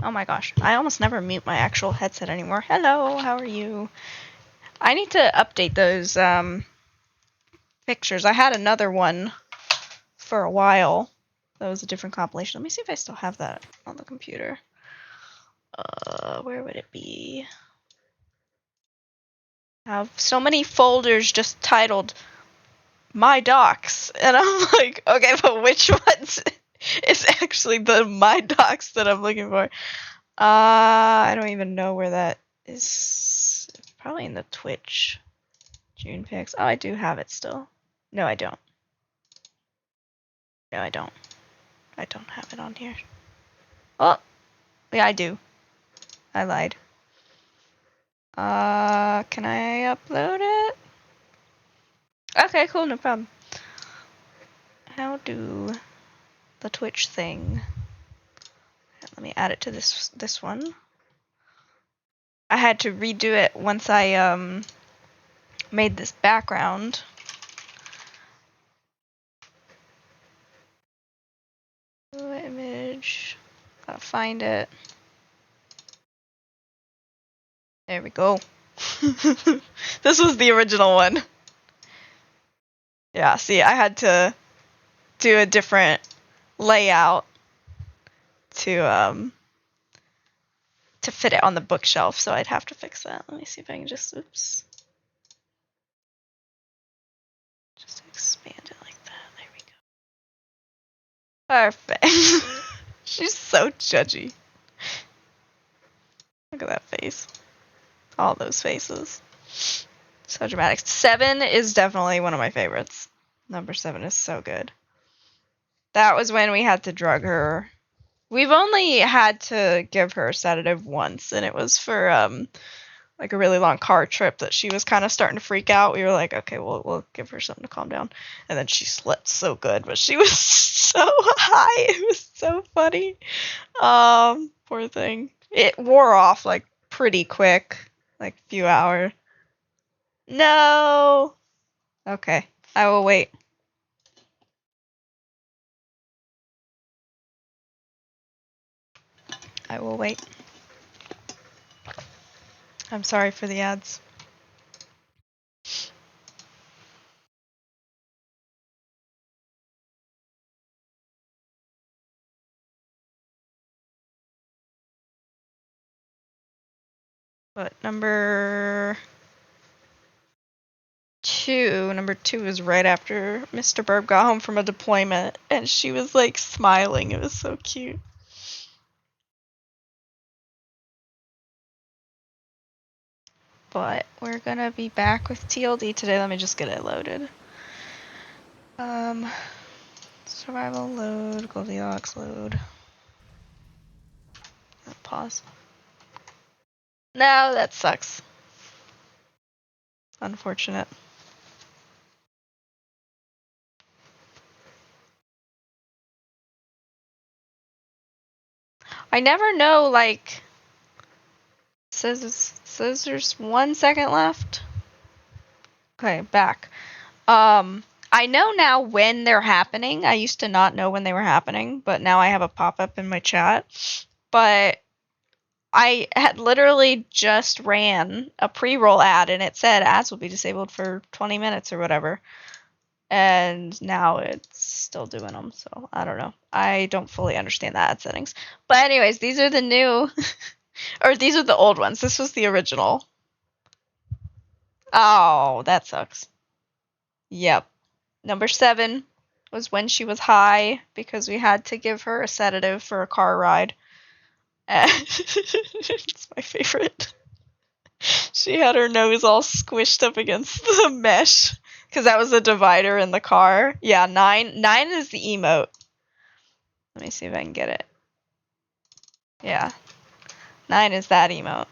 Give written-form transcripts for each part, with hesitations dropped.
Oh my gosh, I almost never mute my actual headset anymore. Hello, how are you? I need to update those pictures. I had another one for a while. That was a different compilation. Let me see if I still have that on the computer. Where would it be? I have so many folders just titled My Docs. And I'm like, okay, but which ones is actually the My Docs that I'm looking for? I don't even know where that is. It's probably in the Twitch June pics. Oh, I do have it still. No, I don't. No, I don't. I don't have it on here. Oh, yeah, I do. I lied. Can I upload it? Okay, cool, no problem. How do the Twitch thing? Let me add it to this one. I had to redo it once I made this background. Image. Gotta find it. There we go. This was the original one. Yeah, see, I had to do a different layout to fit it on the bookshelf, so I'd have to fix that. Let me see if I can just expand it like that. There we go. Perfect. She's so judgy. Look at that face. All those faces. So dramatic. 7 is definitely one of my favorites. Number 7 is so good. That was when we had to drug her. We've only had to give her a sedative once, and it was for like a really long car trip that she was kind of starting to freak out. We were like, okay, we'll give her something to calm down. And then she slept so good, but she was so high. It was so funny. Poor thing. It wore off like pretty quick, like a few hours. No. Okay, I will wait. I will wait. I'm sorry for the ads. But number 2 was right after Mr. Burb got home from a deployment, and she was like smiling. It was so cute. But we're gonna be back with TLD today. Let me just get it loaded. Survival load, Goldilocks load. Pause. No, that sucks. Unfortunate. I never know, like, says there's 1 second left. Okay, back. I know now when they're happening. I used to not know when they were happening, but now I have a pop-up in my chat. But I had literally just ran a pre-roll ad, and it said ads will be disabled for 20 minutes or whatever. And now it's still doing them, so I don't know. I don't fully understand the ad settings. But anyways, these are the new, or these are the old ones. This was the original. Oh, that sucks. Yep. Number 7 was when she was high because we had to give her a sedative for a car ride. It's my favorite. She had her nose all squished up against the mesh because that was the divider in the car. Yeah, 9 is the emote. Let me see if I can get it. Yeah. 9 is that emote.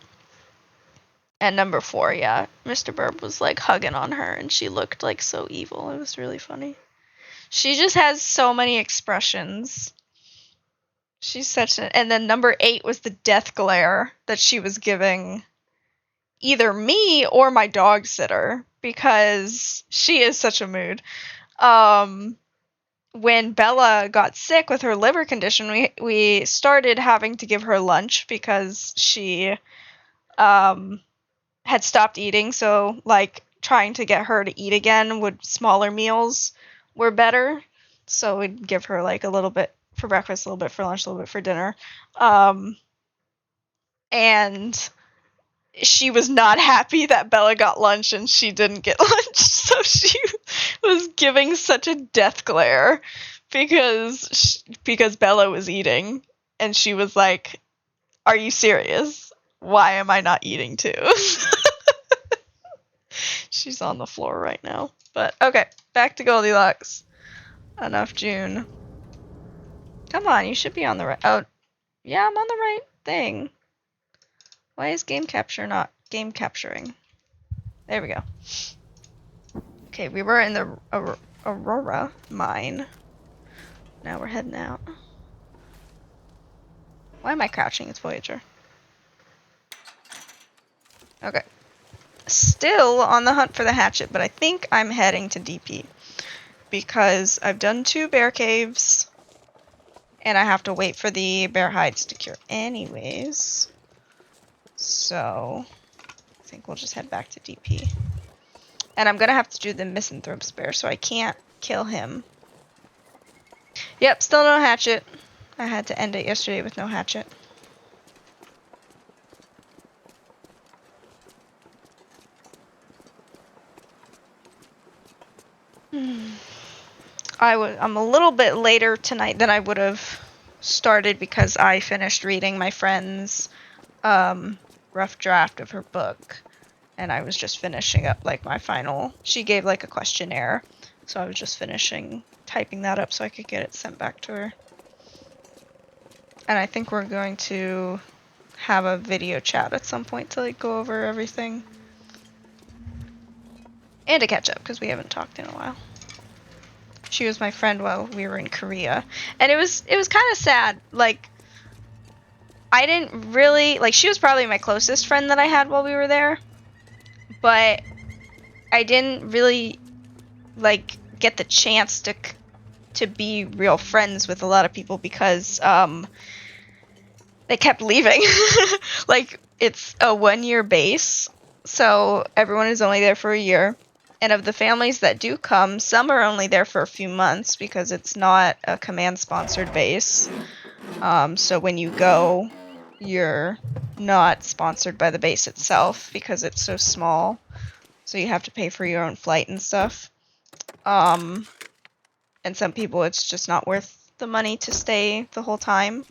And number 4, yeah. Mr. Burb was like hugging on her and she looked like so evil. It was really funny. She just has so many expressions. She's such an... And then number 8 was the death glare that she was giving either me or my dog sitter because she is such a mood. when Bella got sick with her liver condition, we started having to give her lunch because she had stopped eating. So like trying to get her to eat again would smaller meals were better. So we'd give her like a little bit for breakfast, a little bit for lunch, a little bit for dinner. And she was not happy that Bella got lunch and she didn't get lunch. So she was giving such a death glare because Bella was eating, and she was like, "Are you serious? Why am I not eating too?" She's on the floor right now. But okay, back to Goldilocks. Enough June. Come on, you should be on the right. Oh, yeah, I'm on the right thing. Why is game capture not game capturing? There we go. Okay, we were in the Aurora mine. Now we're heading out. Why am I crouching? It's Voyager. Okay. Still on the hunt for the hatchet, but I think I'm heading to DP. Because I've done 2 bear caves, and I have to wait for the bear hides to cure anyways. So, I think we'll just head back to DP. And I'm gonna have to do the misanthrope's bear, so I can't kill him. Yep, still no hatchet. I had to end it yesterday with no hatchet. I'm a little bit later tonight than I would have started because I finished reading my friend's rough draft of her book, and I was just finishing up like my final. She gave like a questionnaire, so I was just finishing typing that up so I could get it sent back to her. And I think we're going to have a video chat at some point to like go over everything and to catch up because we haven't talked in a while. She was my friend while we were in Korea, and it was kind of sad. Like, I didn't really like. She was probably my closest friend that I had while we were there, but I didn't really like get the chance to be real friends with a lot of people because they kept leaving. Like, it's a 1-year base, so everyone is only there for a year. And of the families that do come, some are only there for a few months because it's not a command-sponsored base. So when you go, you're not sponsored by the base itself because it's so small. So you have to pay for your own flight and stuff. And some people, it's just not worth the money to stay the whole time.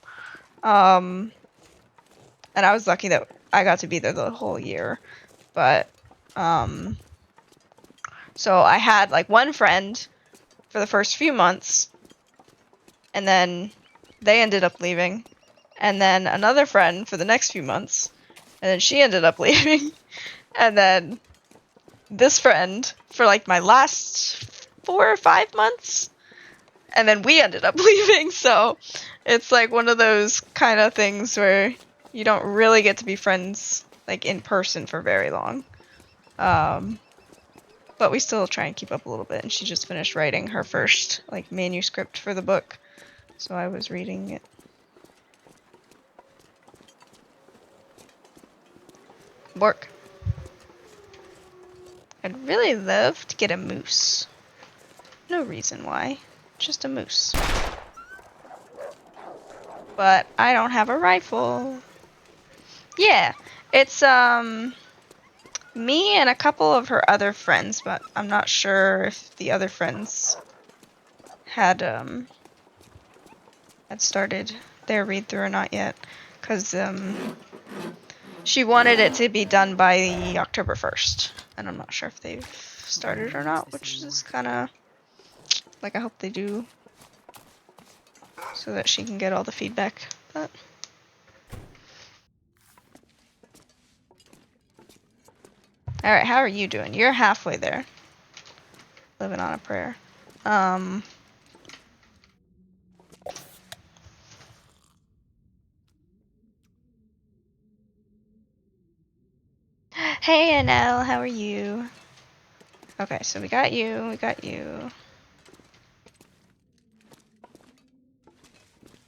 And I was lucky that I got to be there the whole year. But, so I had like one friend for the first few months, and then they ended up leaving. And then another friend for the next few months, and then she ended up leaving. And then this friend for like my last 4 or 5 months, and then we ended up leaving. So it's like one of those kind of things where you don't really get to be friends like in person for very long. But we still try and keep up a little bit, and she just finished writing her first like manuscript for the book, so I was reading it. Bork. I'd really love to get a moose. No reason why, just a moose. But I don't have a rifle. Yeah, it's me and a couple of her other friends, but I'm not sure if the other friends had started their read through or not yet, because she wanted it to be done by October 1st, and I'm not sure if they've started or not, which is kind of like, I hope they do, so that she can get all the feedback. But all right, how are you doing? You're halfway there. Living on a prayer. Hey, Anel, how are you? Okay, so we got you.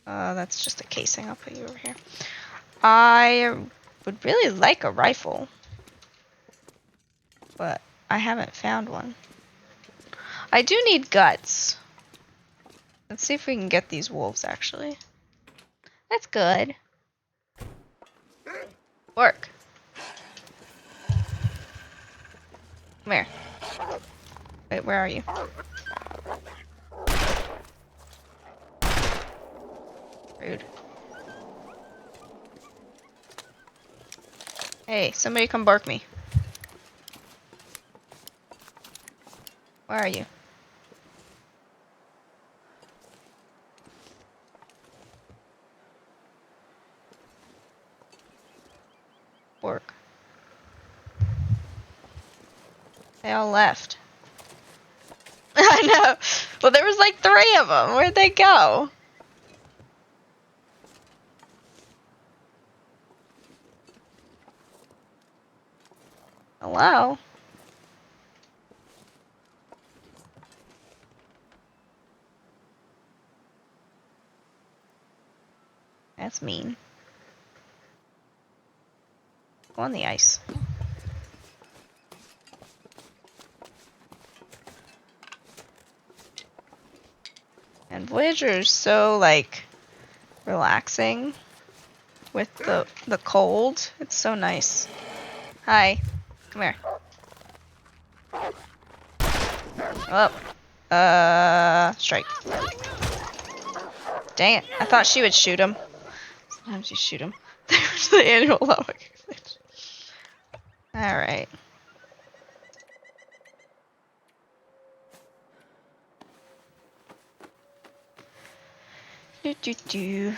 That's just a casing. I'll put you over here. I would really like a rifle, but I haven't found one. I do need guts. Let's see if we can get these wolves, actually. That's good. Work. Come here. Wait, where are you? Rude. Hey, somebody come bark me. Where are you? Work. They all left. I know. Well, there was like 3 of them. Where'd they go? Hello? That's mean. Go on the ice. And Voyager is so, like, relaxing with the cold. It's so nice. Hi. Come here. Oh. Strike. Dang it. I thought she would shoot him. Sometimes you shoot him. There's the annual lava. Alright. Imagine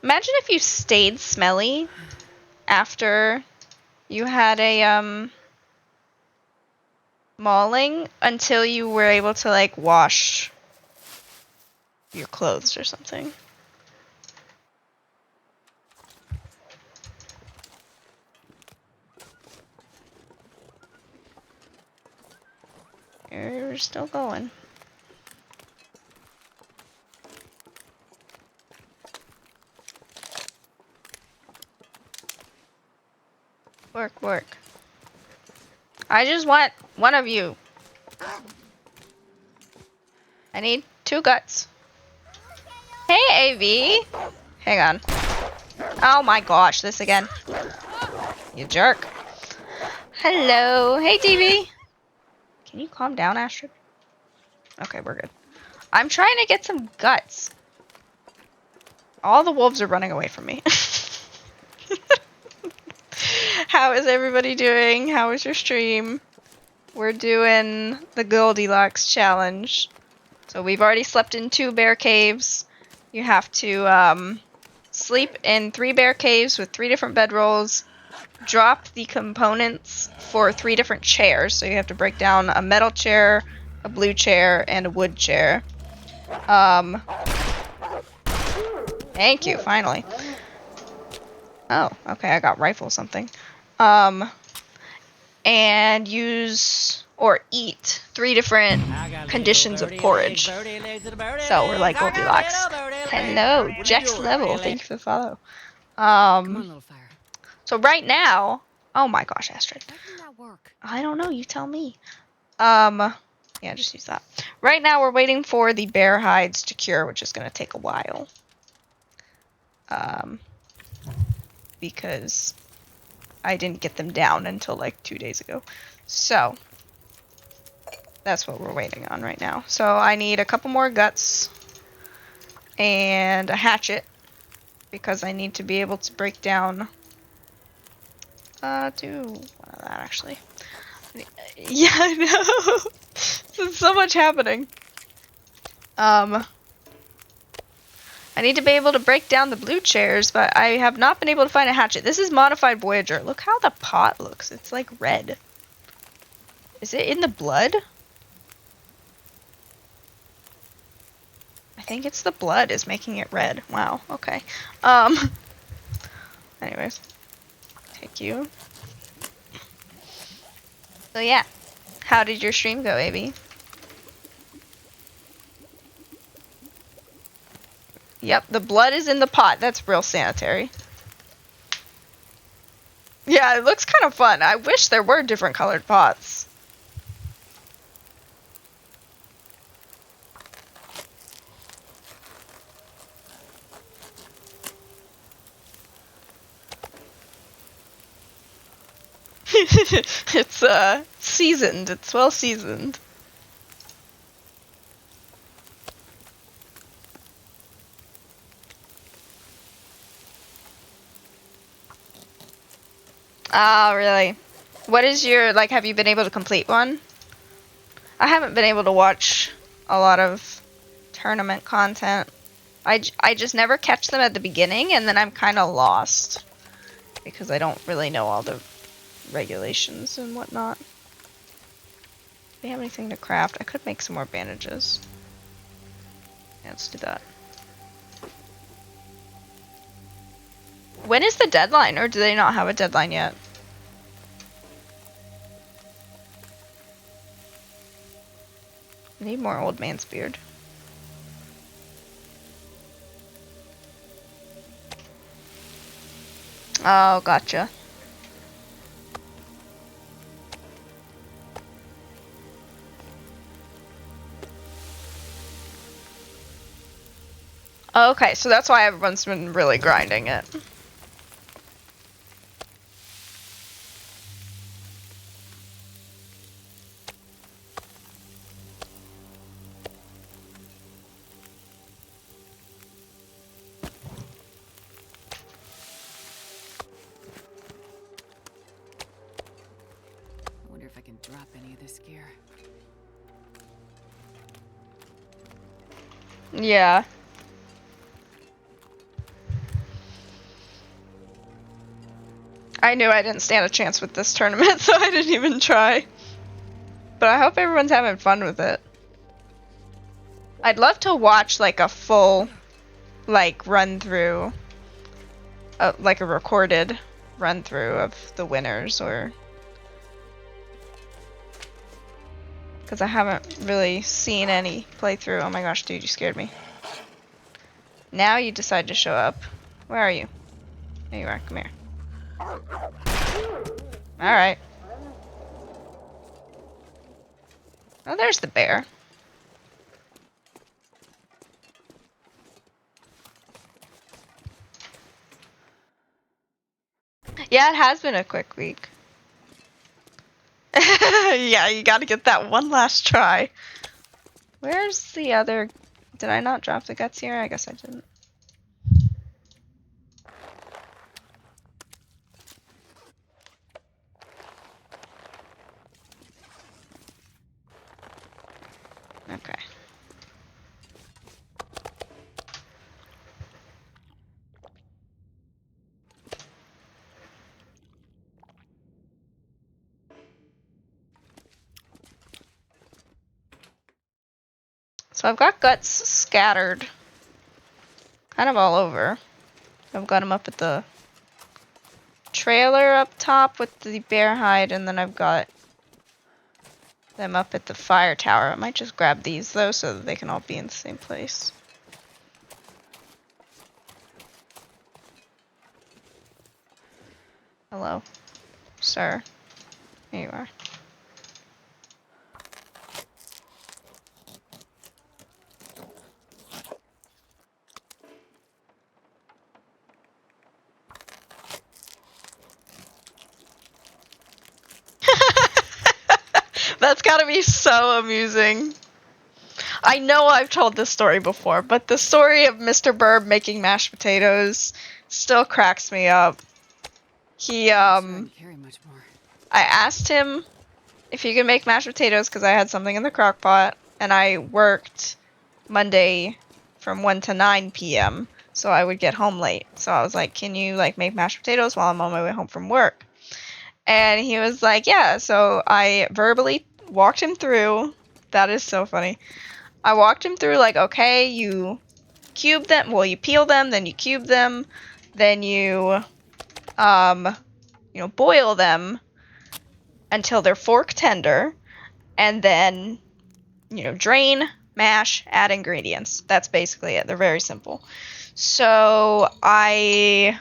if you stayed smelly after you had a mauling until you were able to like wash your clothes or something. You're still going. Work, work. I just want one of you. I need 2 guts. Hey, AV. Hang on. Oh my gosh, this again. You jerk. Hello. Hey, DB. Can you calm down, Astrid? Okay, we're good. I'm trying to get some guts. All the wolves are running away from me. How is everybody doing? How was your stream? We're doing the Goldilocks challenge. So we've already slept in 2 bear caves. You have to sleep in 3 bear caves with 3 different bedrolls. Drop the components for 3 different chairs. So you have to break down a metal chair, a blue chair, and a wood chair. Thank you, finally. Oh, okay, I got rifle something. And use or eat 3 different conditions of porridge. So we're like Goldilocks. Hello, Jack's level. Thank you for the follow. Come on, little fire. So right now, oh my gosh, Astrid. How can that work? I don't know. You tell me. Yeah, just use that. Right now we're waiting for the bear hides to cure, which is gonna take a while. Because I didn't get them down until like 2 days ago. So that's what we're waiting on right now. So I need a couple more guts and a hatchet because I need to be able to break down. Do one of that actually. Yeah, I know. There's so much happening. I need to be able to break down the blue chairs, but I have not been able to find a hatchet. This is modified Voyager. Look how the pot looks. It's like red. Is it in the blood? I think it's the blood is making it red. Wow, okay. Anyways. Thank you. So yeah. How did your stream go, Abby? Yep, the blood is in the pot. That's real sanitary. Yeah, it looks kind of fun. I wish there were different colored pots. It's seasoned. It's well seasoned. Oh, really? What is your, like, have you been able to complete one? I haven't been able to watch a lot of tournament content. I just never catch them at the beginning, and then I'm kind of lost. Because I don't really know all the regulations and whatnot. Do we have anything to craft? I could make some more bandages. Yeah, let's do that. When is the deadline, or do they not have a deadline yet? I need more old man's beard. Oh, gotcha. Okay, so that's why everyone's been really grinding it. I wonder if I can drop any of this gear. Yeah. I knew I didn't stand a chance with this tournament, so I didn't even try. But I hope everyone's having fun with it. I'd love to watch, like, a full, like, run-through. Like a recorded run-through of the winners, or... Because I haven't really seen any playthrough. Oh my gosh, dude, you scared me. Now you decide to show up. Where are you? There you are. Come here. Alright. Oh, there's the bear. Yeah, it has been a quick week. Yeah, you gotta get that one last try. Where's the other... Did I not drop the guts here? I guess I didn't. Okay. So I've got guts scattered kind of all over. I've got them up at the trailer up top with the bear hide, and then I've got them up at the fire tower. I might just grab these though so that they can all be in the same place. Hello, sir. Here you are. That's gotta be so amusing. I know I've told this story before, but the story of Mr. Burb making mashed potatoes still cracks me up. He, I'm not sure I can carry much more. I asked him if he could make mashed potatoes because I had something in the crock pot, and I worked Monday from 1 to 9 p.m., so I would get home late. So I was like, can you, like, make mashed potatoes while I'm on my way home from work? And he was like, yeah. So I verbally walked him through. That is so funny. I walked him through, like, okay, you cube them. Well, you peel them, then you cube them, then you, boil them until they're fork tender, and then, drain, mash, add ingredients. That's basically it. They're very simple. So right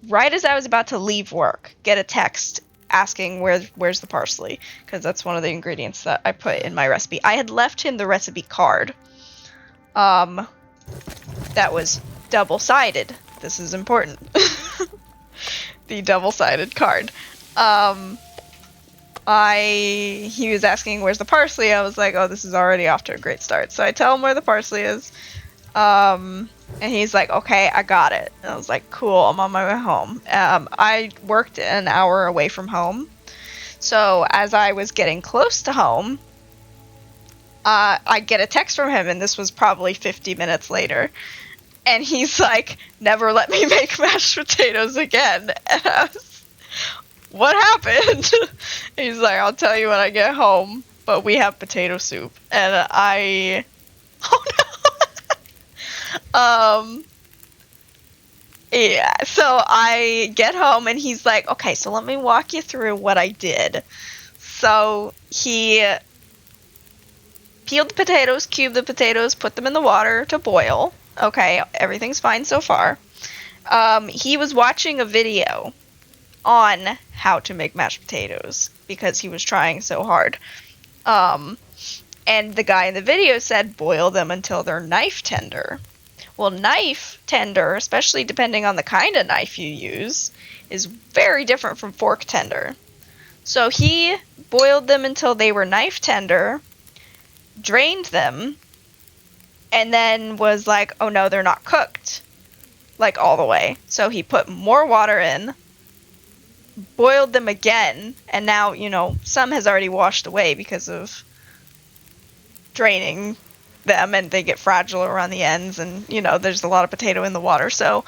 as I was about to leave work, get a text asking where's the parsley, because that's one of the ingredients that I put in my recipe. I had left him the recipe card. That was double-sided. This is important. The double-sided card. He was asking where's the parsley. I was like, oh, this is already off to a great start. So I tell him where the parsley is. And he's like, okay, I got it. And I was like, cool, I'm on my way home. I worked an hour away from home. So as I was getting close to home, I get a text from him, and this was probably 50 minutes later. And he's like, never let me make mashed potatoes again. And I was, what happened? He's like, I'll tell you when I get home, but we have potato soup. And oh no. Yeah, so I get home and he's like, okay, so let me walk you through what I did. So he peeled the potatoes, cubed the potatoes, put them in the water to boil. Okay, everything's fine so far. He was watching a video on how to make mashed potatoes because he was trying so hard. And the guy in the video said boil them until they're knife tender. Well, knife tender, especially depending on the kind of knife you use, is very different from fork tender. So he boiled them until they were knife tender, drained them, and then was like, oh no, they're not cooked, like all the way. So he put more water in, boiled them again, and now, some has already washed away because of draining them, and they get fragile around the ends, and, there's a lot of potato in the water. So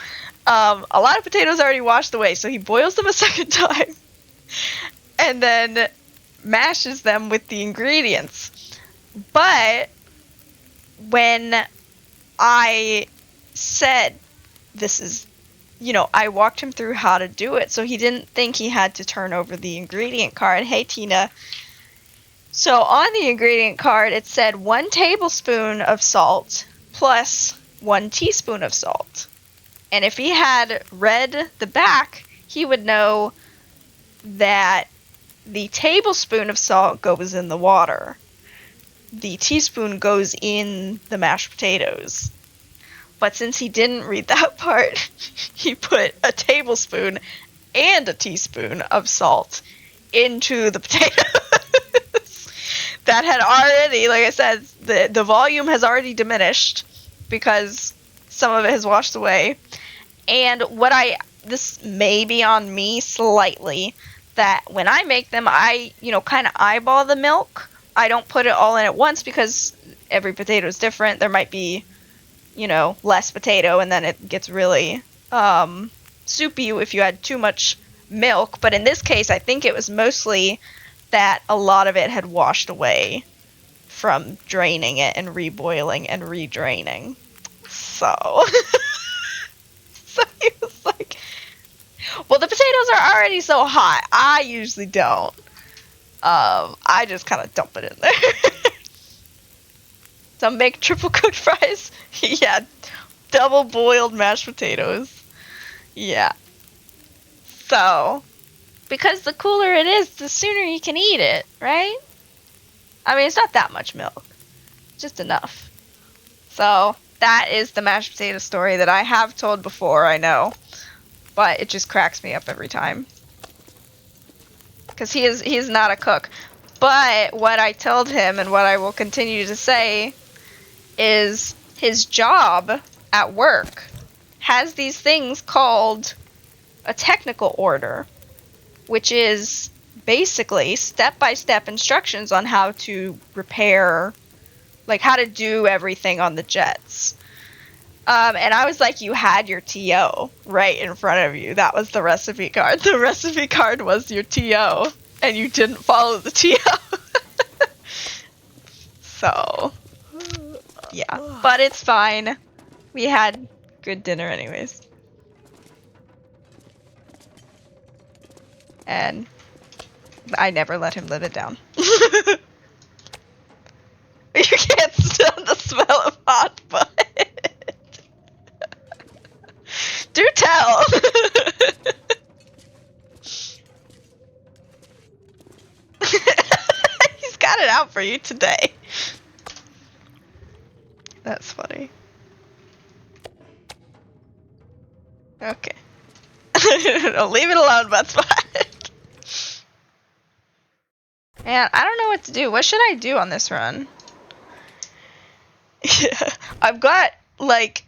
a lot of potatoes already washed away, so he boils them a second time, and then mashes them with the ingredients. But when I said this is, I walked him through how to do it, so he didn't think he had to turn over the ingredient card. Hey, Tina. So on the ingredient card, it said 1 tablespoon of salt plus 1 teaspoon of salt. And if he had read the back, he would know that the tablespoon of salt goes in the water. The teaspoon goes in the mashed potatoes. But since he didn't read that part, he put a tablespoon and a teaspoon of salt into the potatoes. That had already, like I said, the volume has already diminished because some of it has washed away. And this may be on me slightly, that when I make them, I, kind of eyeball the milk. I don't put it all in at once because every potato is different. There might be, less potato, and then it gets really soupy if you add too much milk. But in this case, I think it was mostly that a lot of it had washed away from draining it and reboiling and redraining. So, so he was like, well, the potatoes are already so hot. I usually don't. I just kind of dump it in there. So make triple cooked fries. Yeah, double boiled mashed potatoes. Yeah. So, because the cooler it is, the sooner you can eat it, right? I mean, it's not that much milk. Just enough. So, that is the mashed potato story that I have told before, I know. But it just cracks me up every time. Because he is not a cook. But what I told him, and what I will continue to say, is his job at work has these things called a technical order, which is basically step-by-step instructions on how to repair, like how to do everything on the jets. And I was like, you had your TO right in front of you. That was the recipe card. The recipe card was your TO, and you didn't follow the TO. So, yeah. But it's fine. We had good dinner anyways. And I never let him live it down. You can't stand smell of hot butt. Do tell. He's got it out for you today. That's funny. Okay. No, leave it alone, Buttspot. Man, I don't know what to do. What should I do on this run? Yeah, I've got like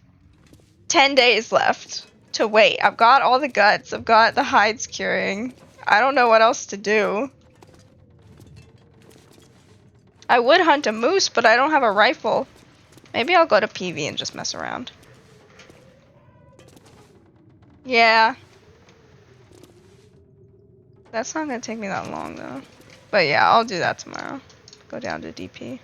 10 days left to wait. I've got all the guts. I've got the hides curing. I don't know what else to do. I would hunt a moose, but I don't have a rifle. Maybe I'll go to PV and just mess around. Yeah. That's not gonna take me that long though. But yeah, I'll do that tomorrow. Go down to DP.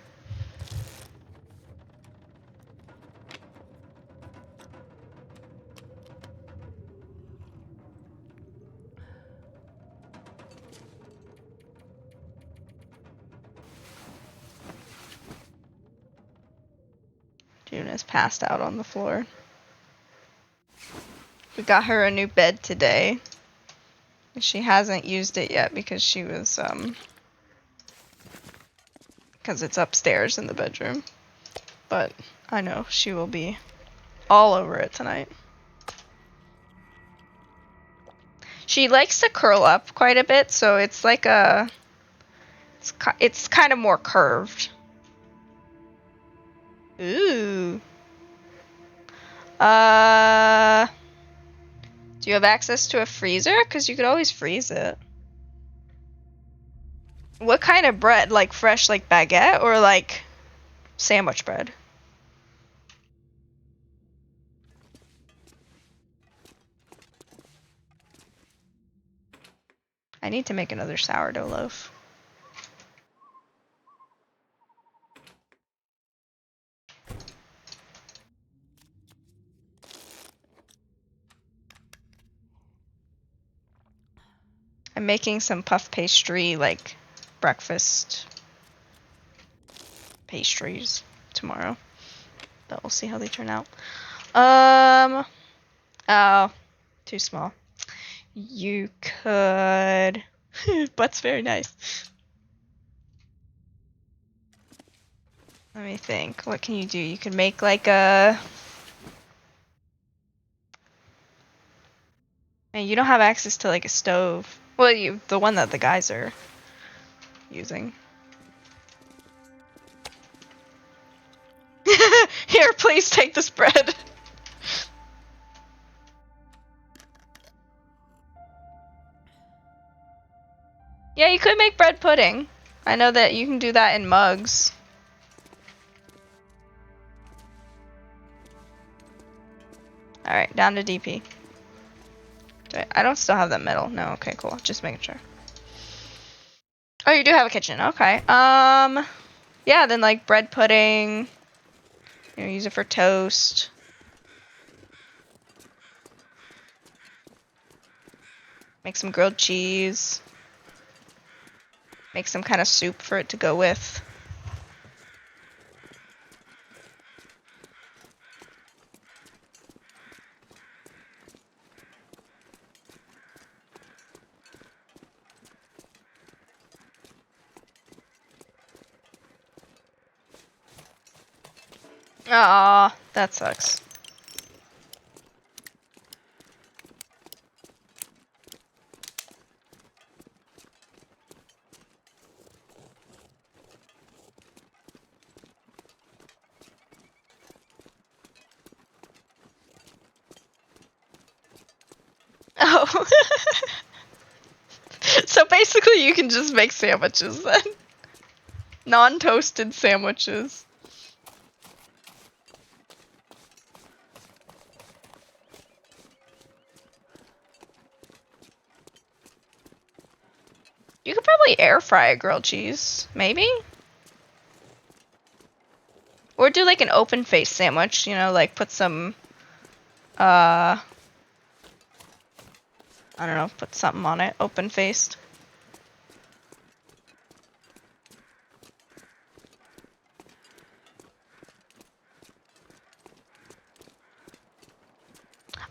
Juna's passed out on the floor. We got her a new bed today. She hasn't used it yet because she was, because it's upstairs in the bedroom. But I know she will be all over it tonight. She likes to curl up quite a bit, so it's like a, it's kind of more curved. Ooh. Do you have access to a freezer? Because you could always freeze it. What kind of bread? Like fresh, like baguette, or like sandwich bread? I need to make another sourdough loaf. I'm making some puff pastry, like breakfast pastries tomorrow. But we'll see how they turn out. Oh, too small. You could. Butt's very nice. Let me think. What can you do? You could make like a. And you don't have access to like a stove. Well, the one that the guys are using. Here, please take this bread. Yeah, you could make bread pudding. I know that you can do that in mugs. Alright, down to DP. I don't still have that metal. No, okay, cool. Just making sure. Oh, you do have a kitchen. Okay. Yeah, then like bread pudding. You know, use it for toast. Make some grilled cheese. Make some kind of soup for it to go with. Aw, that sucks. Oh. So basically you can just make sandwiches then. Non-toasted sandwiches. You could probably air fry a grilled cheese, maybe? Or do like an open face sandwich, you know, like put some, I don't know, put something on it, open faced.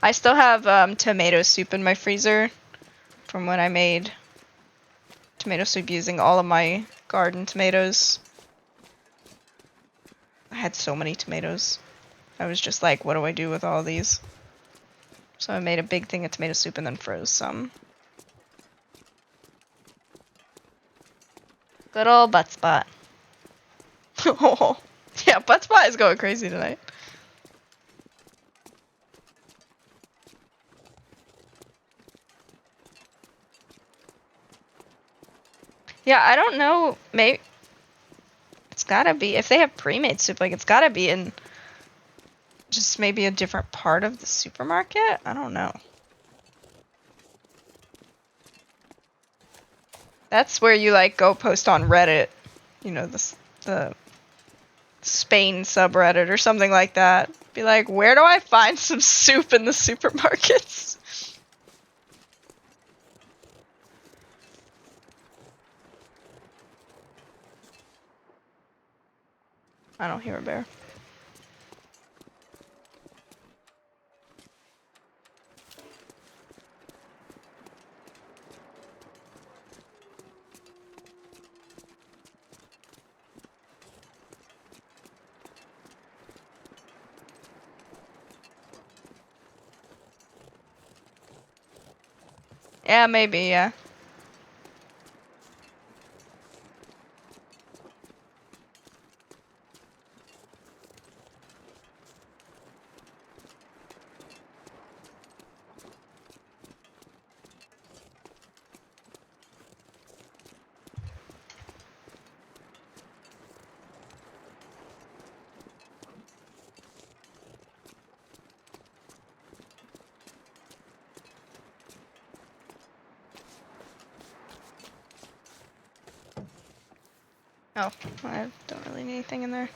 I still have tomato soup in my freezer from when I made tomato soup using all of my garden tomatoes. I had so many tomatoes. I was just like, what do I do with all these? So I made a big thing of tomato soup and then froze some. Good old butt spot. Yeah, butt spot is going crazy tonight. Yeah, I don't know. Maybe it's gotta be if they have pre-made soup. Like it's gotta be in just maybe a different part of the supermarket. I don't know. That's where you like go post on Reddit. You know the Spain subreddit or something like that. Be like, where do I find some soup in the supermarkets? I don't hear a bear. Yeah, maybe, yeah. Oh, I don't really need anything in there.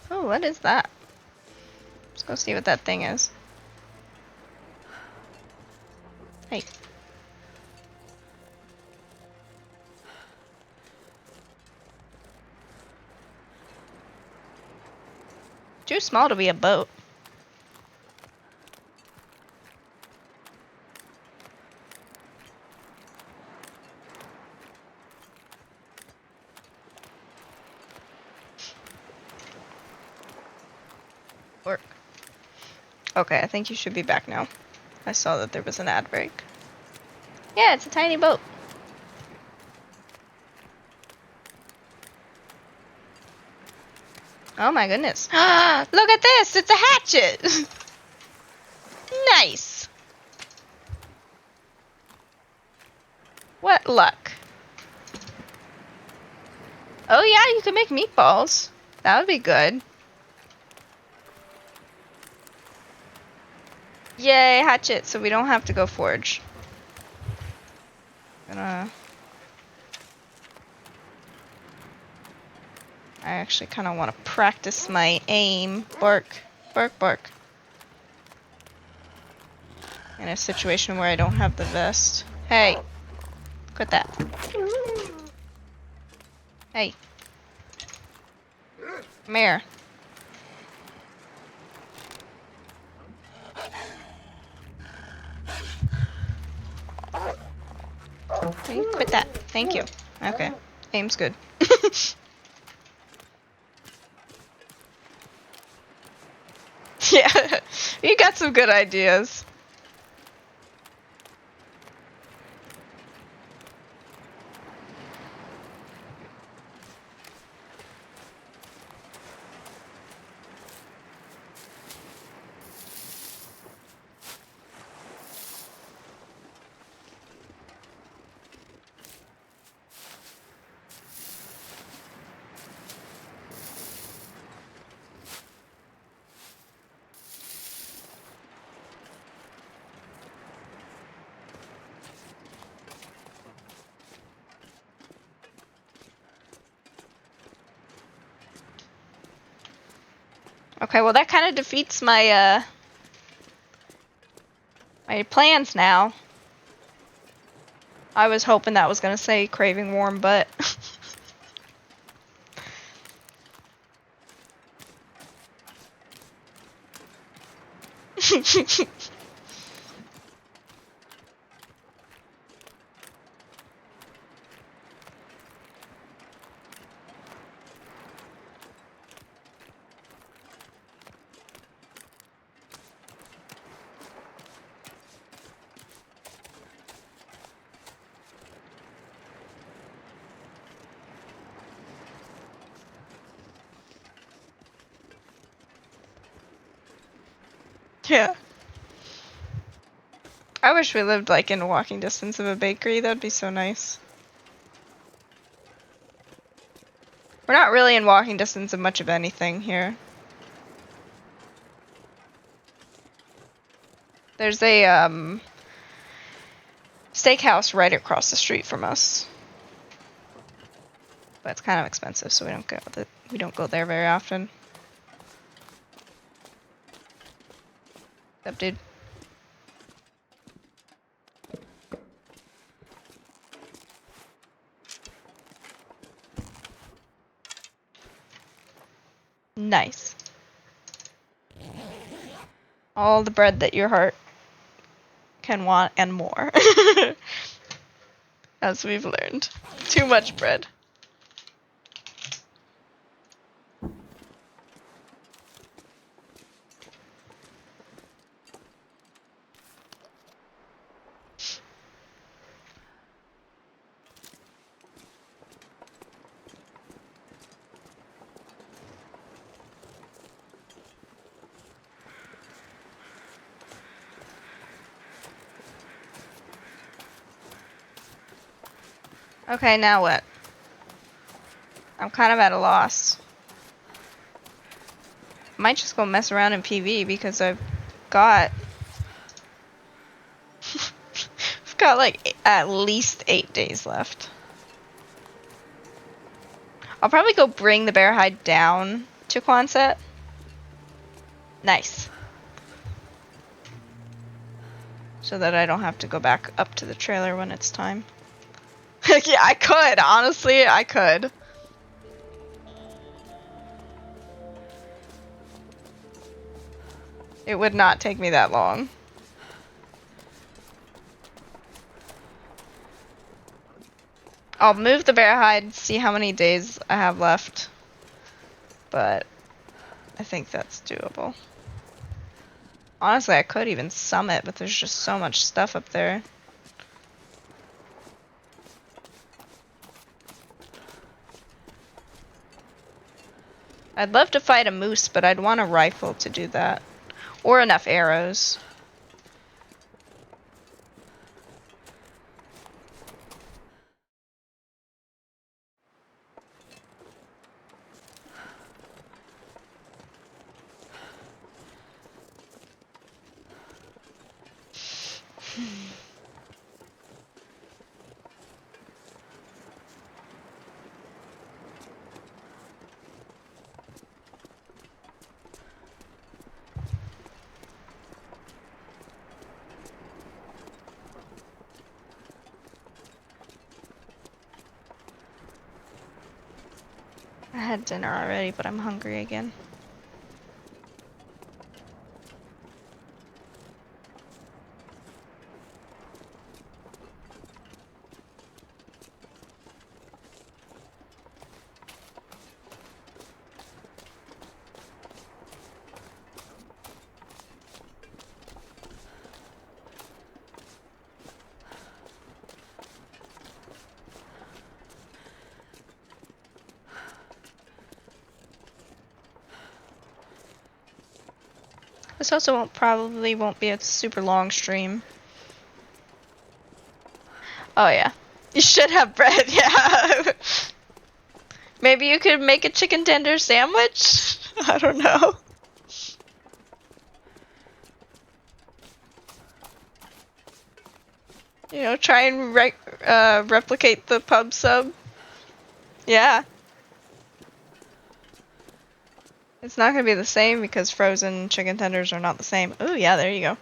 Oh, what is that? Let's go see what that thing is. Hey. Too small to be a boat. Work. Okay, I think you should be back now. I saw that there was an ad break. Yeah, it's a tiny boat. Oh my goodness. Look at this! It's a hatchet! Nice! What luck. Oh yeah, you can make meatballs. That would be good. Yay, hatchet, so we don't have to go forge. I actually kind of want to practice my aim. Bark. Bark, bark. In a situation where I don't have the vest. Hey. Quit that. Hey. Come here. Hey, quit that. Thank you. Okay. Aim's good. Yeah. You got some good ideas. Okay, well that kind of defeats my my plans now. I was hoping that was gonna say craving warm butt. Yeah. I wish we lived like in walking distance of a bakery. That'd be so nice. We're not really in walking distance of much of anything here. There's a steakhouse right across the street from us. But it's kind of expensive, so we don't go there very often. What's up, dude? Nice. All the bread that your heart can want and more. As we've learned. Too much bread. Okay, now what? I'm kind of at a loss. Might just go mess around in PV because I've got I've got like at least 8 days left. I'll probably go bring the bear hide down to Quonset. Nice. So that I don't have to go back up to the trailer when it's time. Yeah, I could. Honestly, I could. It would not take me that long. I'll move the bear hide, see how many days I have left. But I think that's doable. Honestly, I could even summit, but there's just so much stuff up there. I'd love to fight a moose, but I'd want a rifle to do that. Or enough arrows. I had dinner already, but I'm hungry again. This also probably won't be a super long stream. Oh yeah. You should have bread, yeah. Maybe you could make a chicken tender sandwich? I don't know. You know, try and replicate the pub sub. Yeah. It's not gonna be the same because frozen chicken tenders are not the same. Oh yeah, there you go.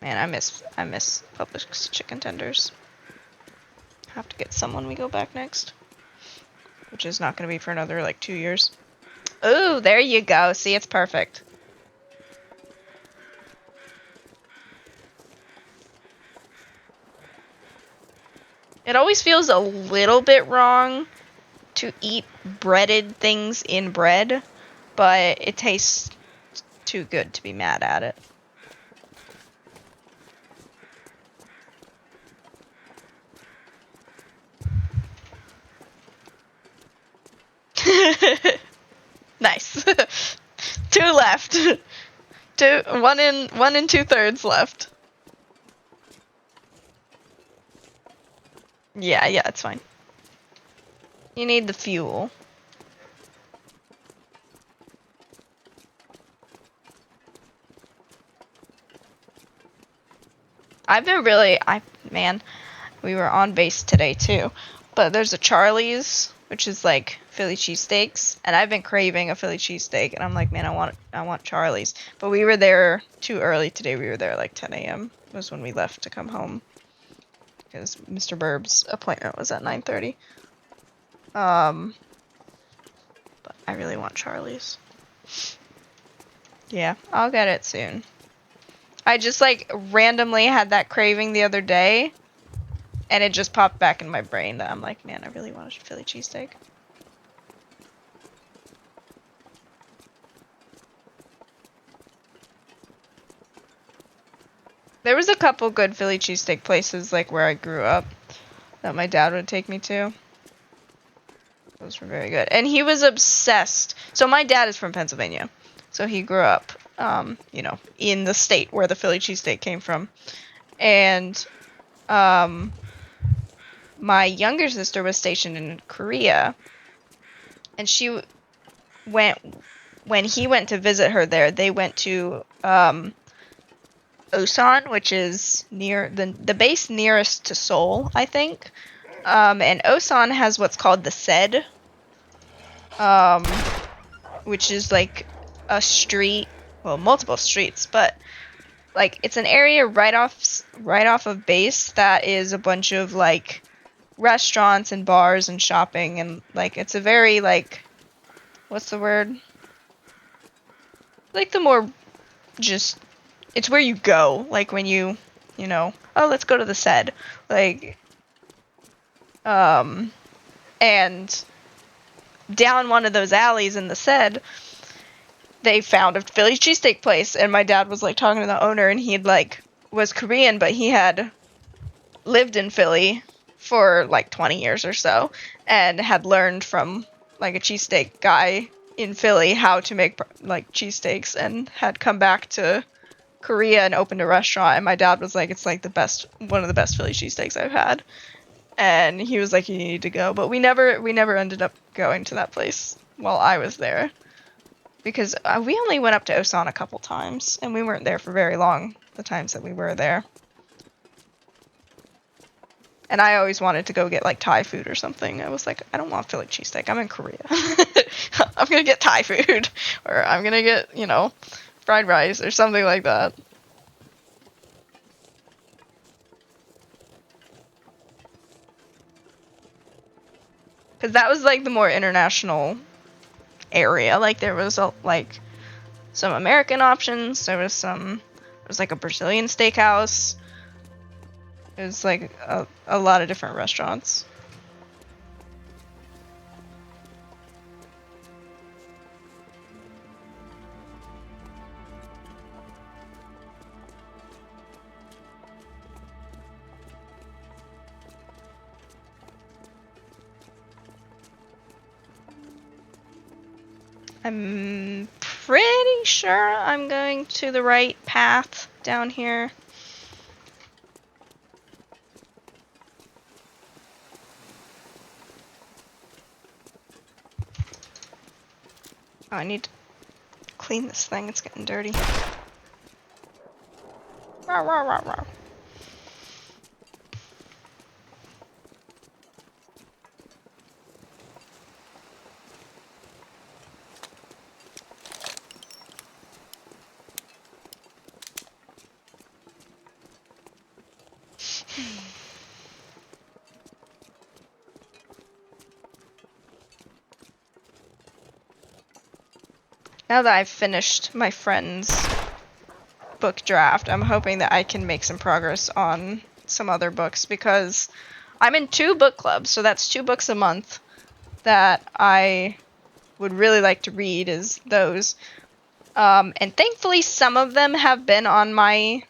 Man, I miss Publix chicken tenders. Have to get some when we go back next, which is not gonna be for another like 2 years. Oh, there you go. See, it's perfect. It always feels a little bit wrong to eat breaded things in bread, but it tastes too good to be mad at it. Nice. 2 left. 1 and 2/3 left. Yeah, it's fine. You need the fuel. I've been really, man, we were on base today too, but there's a Charlie's, which is like Philly cheesesteaks, and I've been craving a Philly cheesesteak, and I'm like, man, I want Charlie's. But we were there too early today. We were there like 10 a.m. was when we left to come home, because Mr. Burb's appointment was at 9:30. But I really want Charlie's. Yeah, I'll get it soon. I just like randomly had that craving the other day, and it just popped back in my brain that I'm like, man, I really want a Philly cheesesteak. There was a couple good Philly cheesesteak places like where I grew up that my dad would take me to. Those were very good. And he was obsessed. So my dad is from Pennsylvania. So he grew up, in the state where the Philly cheesesteak came from. And my younger sister was stationed in Korea. And she went, when he went to visit her there, they went to Osan, which is near the base nearest to Seoul, I think. And Osan has what's called the Sed, which is like a street, well, multiple streets, but like it's an area right off of base that is a bunch of like restaurants and bars and shopping, and like it's a very like, what's the word? Like the more just, it's where you go, like when you know, oh, let's go to the Sed, like, and down one of those alleys in the Sed, they found a Philly cheesesteak place, and my dad was like talking to the owner, and he like was Korean, but he had lived in Philly for like 20 years or so, and had learned from like a cheesesteak guy in Philly how to make like cheesesteaks, and had come back to Korea and opened a restaurant. And my dad was like, it's like one of the best Philly cheesesteaks I've had. And he was like, you need to go. But we never ended up going to that place while I was there, because we only went up to Osan a couple times, and we weren't there for very long the times that we were there. And I always wanted to go get like Thai food or something. I was like, I don't want Philly cheesesteak. I'm in Korea. I'm gonna get Thai food, or I'm gonna get, fried rice or something like that. Because that was like the more international area. Like there was some American options. There was like a Brazilian steakhouse. It was like a lot of different restaurants. I'm pretty sure I'm going to the right path down here. Oh, I need to clean this thing. It's getting dirty. Rawr, rawr, rawr, rawr. now that I've finished my friend's book draft, I'm hoping that I can make some progress on some other books, because I'm in 2 book clubs, so that's 2 books a month that I would really like to read is those. And thankfully some of them have been on my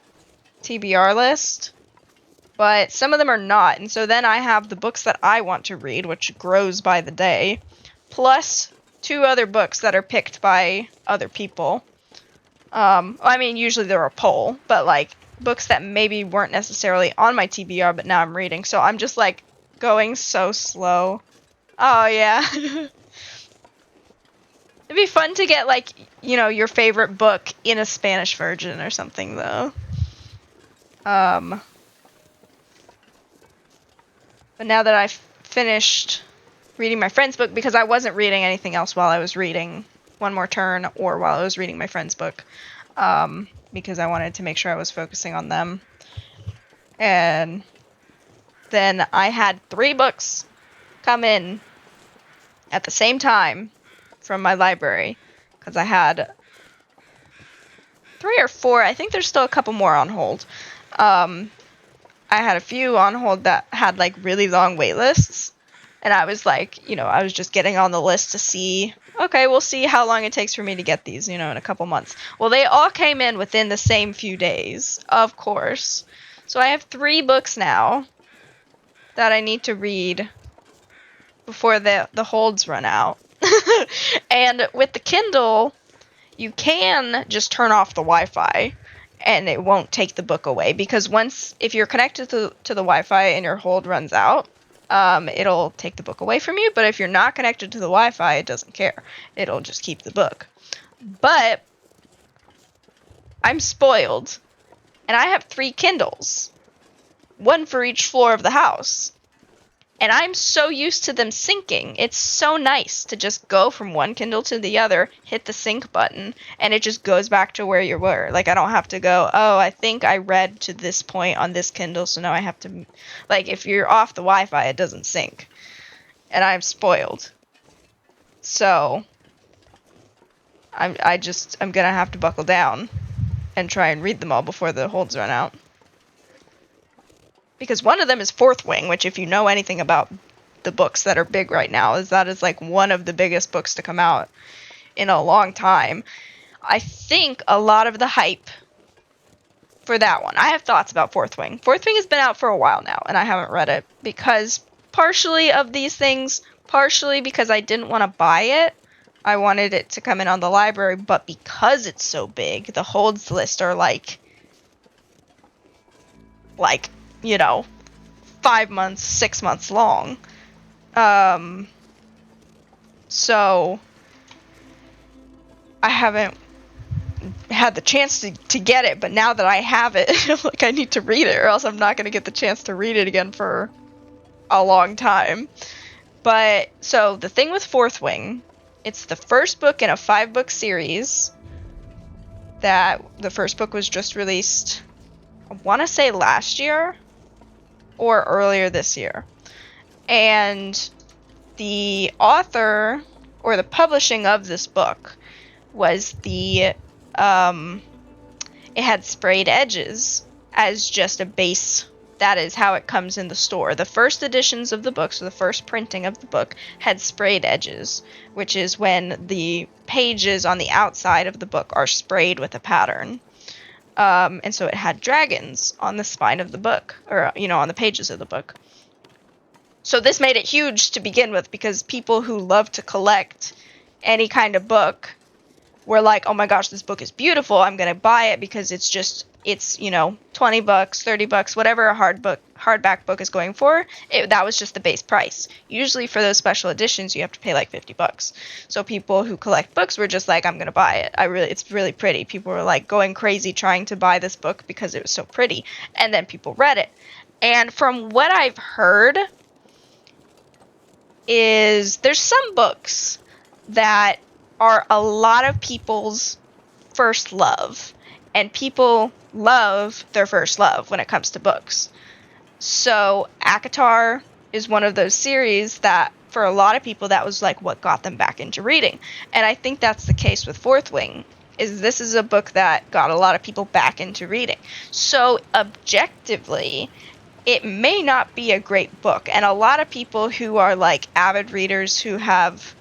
TBR list, but some of them are not, and so then I have the books that I want to read, which grows by the day, plus 2 other books that are picked by other people. I mean, usually they're a poll, but like books that maybe weren't necessarily on my TBR, but now I'm reading, so I'm just like going so slow. Oh yeah. It'd be fun to get like, you know, your favorite book in a Spanish version or something though. But now that I've finished reading my friend's book, because I wasn't reading anything else while I was reading One More Turn or while I was reading my friend's book, because I wanted to make sure I was focusing on them. And then I had 3 books come in at the same time from my library, because I had 3 or 4. I think there's still a couple more on hold. I had a few on hold that had like really long wait lists, and I was like, you know, I was just getting on the list to see, okay, we'll see how long it takes for me to get these, you know, in a couple months. Well, they all came in within the same few days, of course. So I have 3 books now that I need to read before the holds run out. And with the Kindle, you can just turn off the Wi-Fi and it won't take the book away, because if you're connected to the Wi-Fi and your hold runs out, it'll take the book away from you. But if you're not connected to the Wi-Fi, it doesn't care. It'll just keep the book. But I'm spoiled, and I have 3 Kindles, 1 for each floor of the house. And I'm so used to them syncing. It's so nice to just go from one Kindle to the other, hit the sync button, and it just goes back to where you were. Like, I don't have to go, oh, I think I read to this point on this Kindle, so now I have to... Like, if you're off the Wi-Fi, it doesn't sync. And I'm spoiled. So, I'm gonna have to buckle down and try and read them all before the holds run out. Because one of them is Fourth Wing, which, if you know anything about the books that are big right now, that is like one of the biggest books to come out in a long time. I think a lot of the hype for that one, I have thoughts about Fourth Wing. Fourth Wing has been out for a while now, and I haven't read it because partially of these things, partially because I didn't want to buy it. I wanted it to come in on the library, but because it's so big, the holds list are like, you know, 5 months, 6 months long. So I haven't had the chance to get it, but now that I have it, like, I need to read it, or else I'm not going to get the chance to read it again for a long time. But, so, the thing with Fourth Wing, it's the first book in a 5-book series. That the first book was just released, I want to say last year, or earlier this year. And the author, or the publishing of this book, was it had sprayed edges as just a base. That is how it comes in the store. The first editions of the book, so the first printing of the book, had sprayed edges, which is when the pages on the outside of the book are sprayed with a pattern. And so it had dragons on the spine of the book, or, you know, on the pages of the book. So this made it huge to begin with, because people who love to collect any kind of book were like, oh my gosh, this book is beautiful, I'm going to buy it, because it's, you know, $20, $30, whatever a hardback book is going for. That was just the base price. Usually for those special editions, you have to pay like $50. So people who collect books were just like, I'm going to buy it. It's really pretty. People were like going crazy trying to buy this book because it was so pretty. And then people read it. And from what I've heard, is there's some books that are a lot of people's first love, and people love their first love when it comes to books. So ACOTAR is one of those series that for a lot of people, that was like what got them back into reading. And I think that's the case with Fourth Wing. This is a book that got a lot of people back into reading. So objectively, it may not be a great book. And a lot of people who are like avid readers who have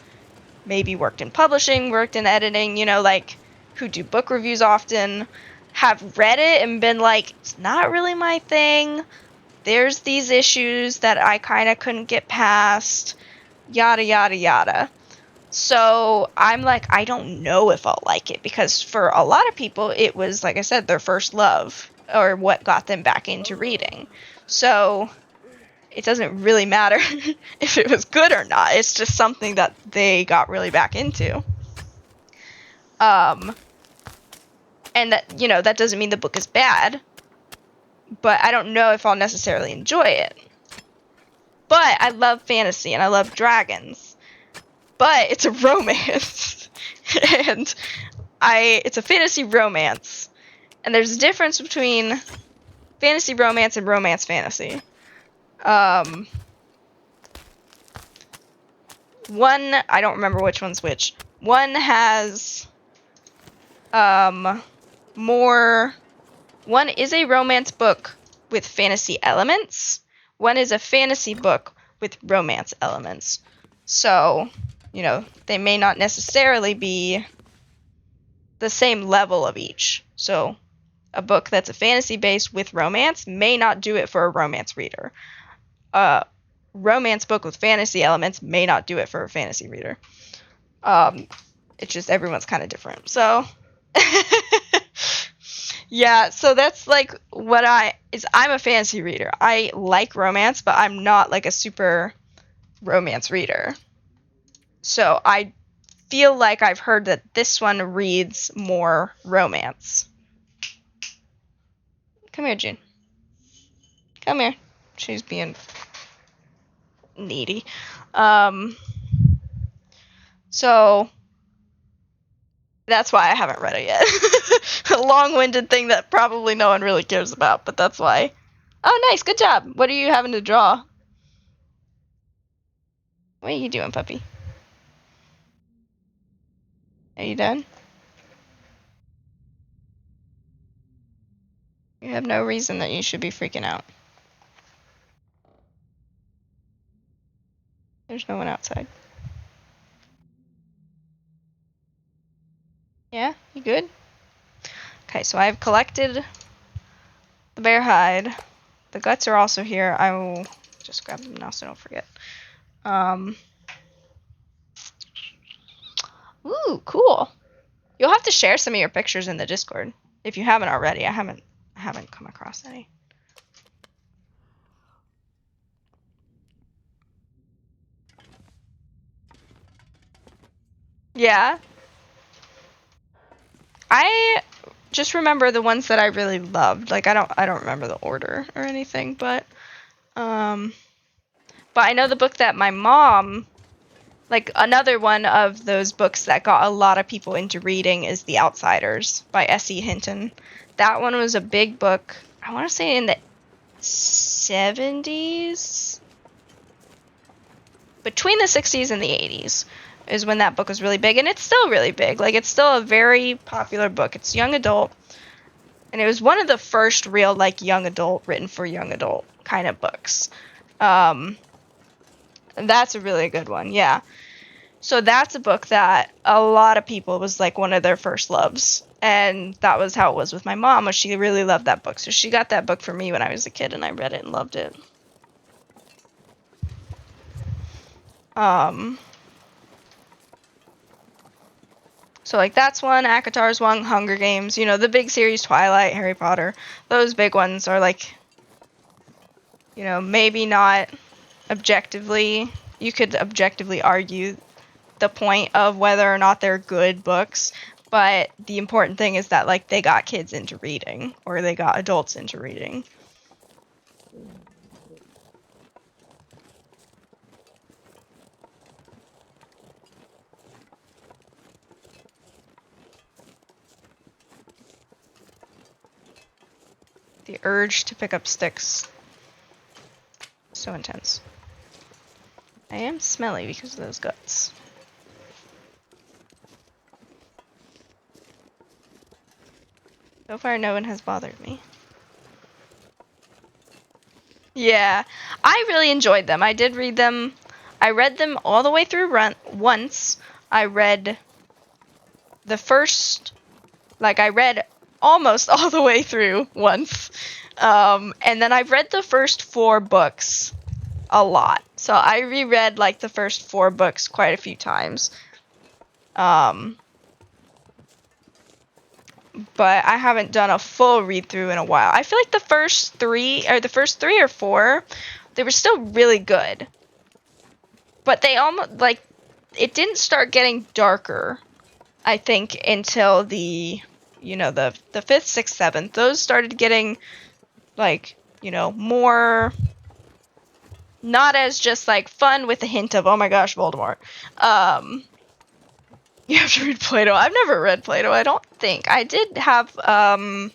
maybe worked in publishing, worked in editing, like who do book reviews often, have read it and been like, it's not really my thing. There's these issues that I kind of couldn't get past, yada, yada, yada. So I'm like, I don't know if I'll like it, because for a lot of people, it was, like I said, their first love, or what got them back into reading. So it doesn't really matter if it was good or not. It's just something that they got really back into. And that, that doesn't mean the book is bad, but I don't know if I'll necessarily enjoy it. But I love fantasy and I love dragons. But it's a romance. And it's a fantasy romance. And there's a difference between fantasy romance and romance fantasy. One, I don't remember which one's which. One has more. One is a romance book with fantasy elements. One is a fantasy book with romance elements. So, they may not necessarily be the same level of each. So, a book that's a fantasy base with romance may not do it for a romance reader. A romance book with fantasy elements may not do it for a fantasy reader. It's just everyone's kind of different. So, yeah, so that's like what I'm a fantasy reader. I like romance, but I'm not like a super romance reader. So I feel like I've heard that this one reads more romance. Come here, June. Come here. She's being needy. So that's why I haven't read it yet. A long-winded thing that probably no one really cares about, but that's why. Oh, nice. Good job. What are you having to draw? What are you doing, puppy? Are you done? You have no reason that you should be freaking out. There's no one outside. Yeah? You good? Okay, so I've collected the bear hide. The guts are also here. I will just grab them now so I don't forget. Ooh, cool. You'll have to share some of your pictures in the Discord if you haven't already. I haven't come across any. Yeah. I just remember the ones that I really loved. Like I don't remember the order or anything, but I know the book that my mom, like another one of those books that got a lot of people into reading is The Outsiders by S.E. Hinton. That one was a big book. I want to say in the 70s, between the 60s and the 80s is when that book was really big, and it's still really big. Like it's still a very popular book. It's young adult, and it was one of the first real like young adult written for young adult kind of books. And that's a really good one. Yeah. So that's a book that a lot of people was like one of their first loves. And that was how it was with my mom, was she really loved that book. So she got that book for me when I was a kid and I read it and loved it. So like that's one, ACOTAR's one, Hunger Games, the big series, Twilight, Harry Potter. Those big ones are like, maybe not objectively. You could objectively argue the point of whether or not they're good books, but the important thing is that like they got kids into reading, or they got adults into reading. The urge to pick up sticks, so intense. I am smelly because of those guts. So far, no one has bothered me. Yeah, I really enjoyed them. I did read them. I read them all the way through once. I read the first, like I read almost all the way through once. And then I've read the first 4 books a lot. So I reread like the first 4 books quite a few times. But I haven't done a full read through in a while. I feel like the first 3 or 4, they were still really good. But they almost like it didn't start getting darker, I think, until the 5th, 6th, 7th. Those started getting like, more not as just like fun with a hint of oh my gosh, Voldemort. You have to read Plato. I've never read Plato, I don't think. I did have oh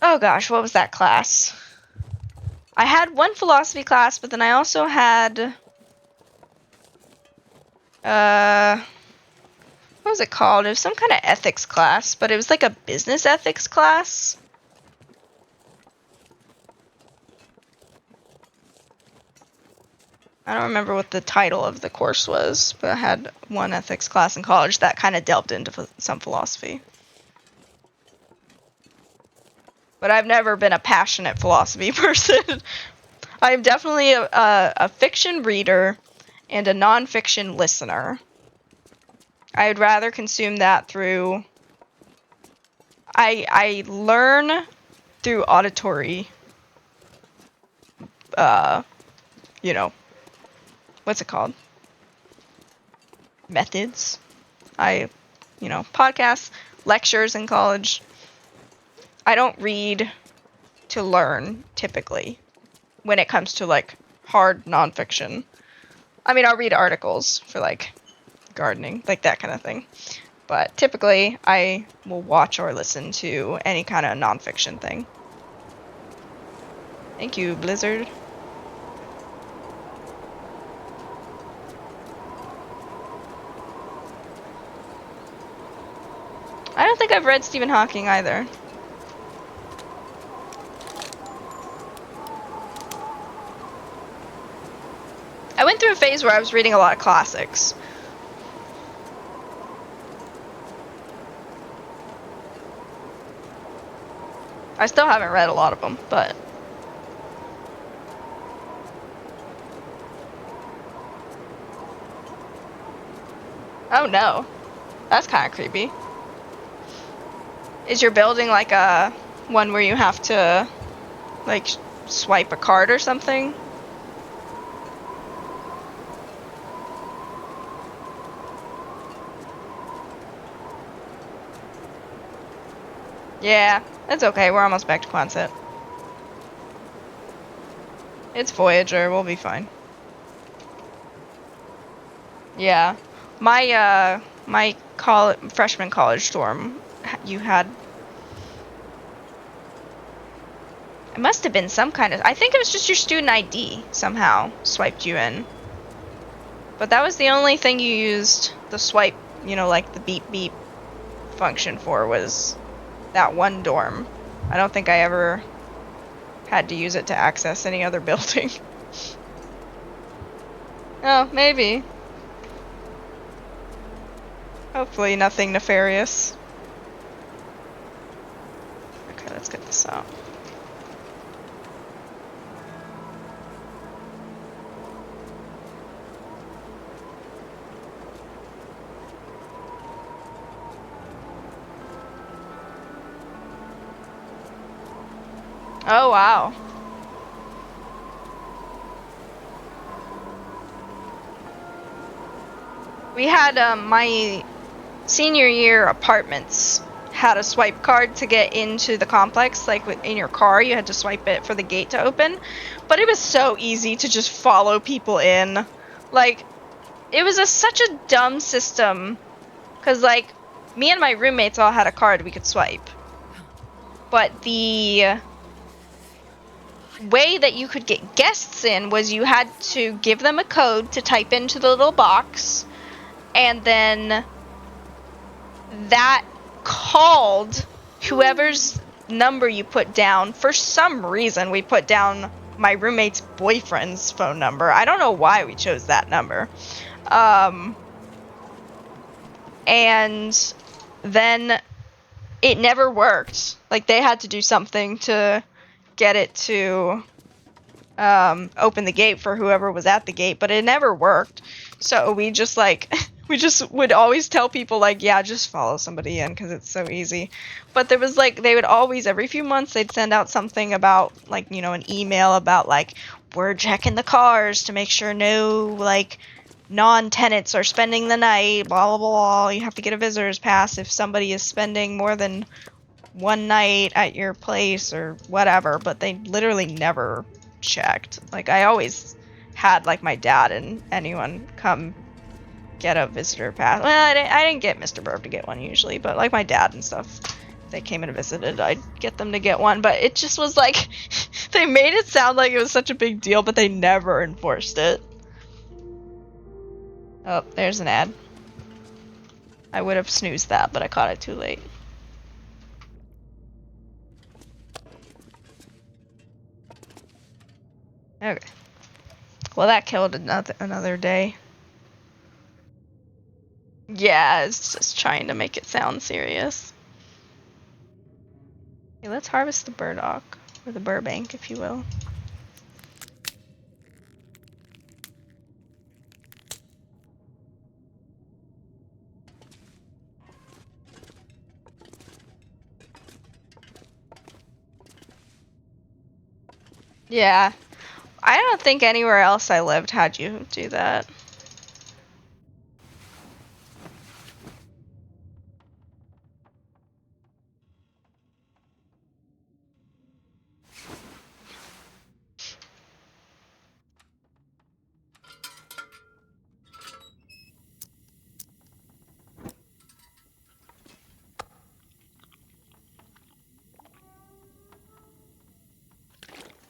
gosh, what was that class? I had one philosophy class, but then I also had what was it called? It was some kind of ethics class, but it was like a business ethics class. I don't remember what the title of the course was, but I had one ethics class in college that kind of delved into some philosophy. But I've never been a passionate philosophy person. I'm definitely a fiction reader and a nonfiction listener. I'd rather consume that through... I learn through auditory, what's it called? Methods. Podcasts, lectures in college. I don't read to learn, typically, when it comes to, like, hard nonfiction. I mean, I'll read articles for, like, gardening, like that kind of thing. But typically, I will watch or listen to any kind of nonfiction thing. Thank you, Blizzard. I don't think I've read Stephen Hawking either. I went through a phase where I was reading a lot of classics. I still haven't read a lot of them, but... Oh no. That's kind of creepy. Is your building like a one where you have to, like, swipe a card or something? Yeah, that's okay. We're almost back to Quonset. It's Voyager. We'll be fine. Yeah. My freshman college dorm, you had... It must have been some kind of... I think it was just your student ID somehow swiped you in. But that was the only thing you used the swipe, like the beep beep function for, was that one dorm. I don't think I ever had to use it to access any other building. Oh, maybe. Hopefully nothing nefarious. Okay, let's get this out. Oh, wow. We had, my senior year apartments had a swipe card to get into the complex. Like, in your car, you had to swipe it for the gate to open. But it was so easy to just follow people in. Like, it was such a dumb system. Because, like, me and my roommates all had a card we could swipe. But the way that you could get guests in was you had to give them a code to type into the little box, and then that called whoever's number you put down. For some reason, we put down my roommate's boyfriend's phone number. I don't know why we chose that number. And then it never worked. Like, they had to do something to get it to open the gate for whoever was at the gate, but it never worked. So we just we just would always tell people, like, yeah, just follow somebody in because it's so easy. But there was like, they would always, every few months, they'd send out something about, like, you know, an email about, like, we're checking the cars to make sure no, like, non-tenants are spending the night, blah, blah, blah. You have to get a visitor's pass if somebody is spending more than one night at your place or whatever, but they literally never checked. Like, I always had, like, my dad and anyone come get a visitor pass. Well, I didn't get Mr. Burb to get one usually, but, like, my dad and stuff, they came and visited, I'd get them to get one. But it just was like, they made it sound like it was such a big deal, but they never enforced it. Oh, there's an ad. I would have snoozed that, but I caught it too late. Okay. Well, that killed another day. Yeah, it's just trying to make it sound serious. Okay, let's harvest the burdock, or the Burbank, if you will. Yeah. I don't think anywhere else I lived had you do that.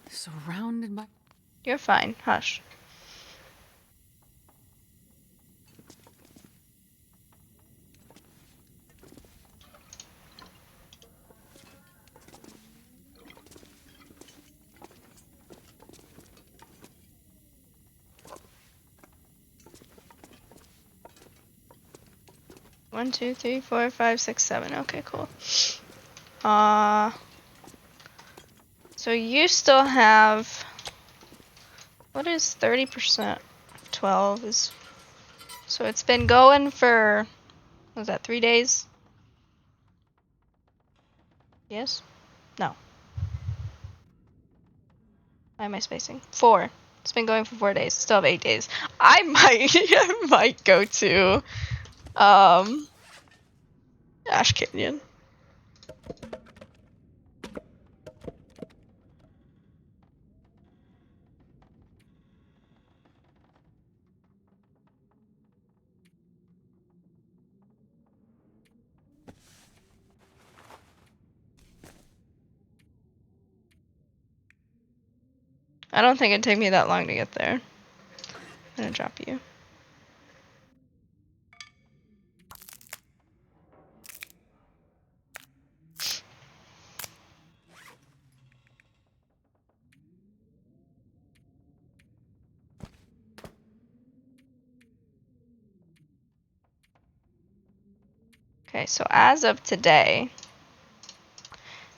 Surrounded by... You're fine. Hush. One, two, three, four, five, six, seven. Okay, cool. So you still have... What is 30%? 12 is... So it's been going for... What was that, 3 days? Yes? No. Why am I spacing? 4. It's been going for 4 days. Still have 8 days. I might go to Ash Canyon. I don't think it'd take me that long to get there. I'm gonna drop you. Okay, so as of today,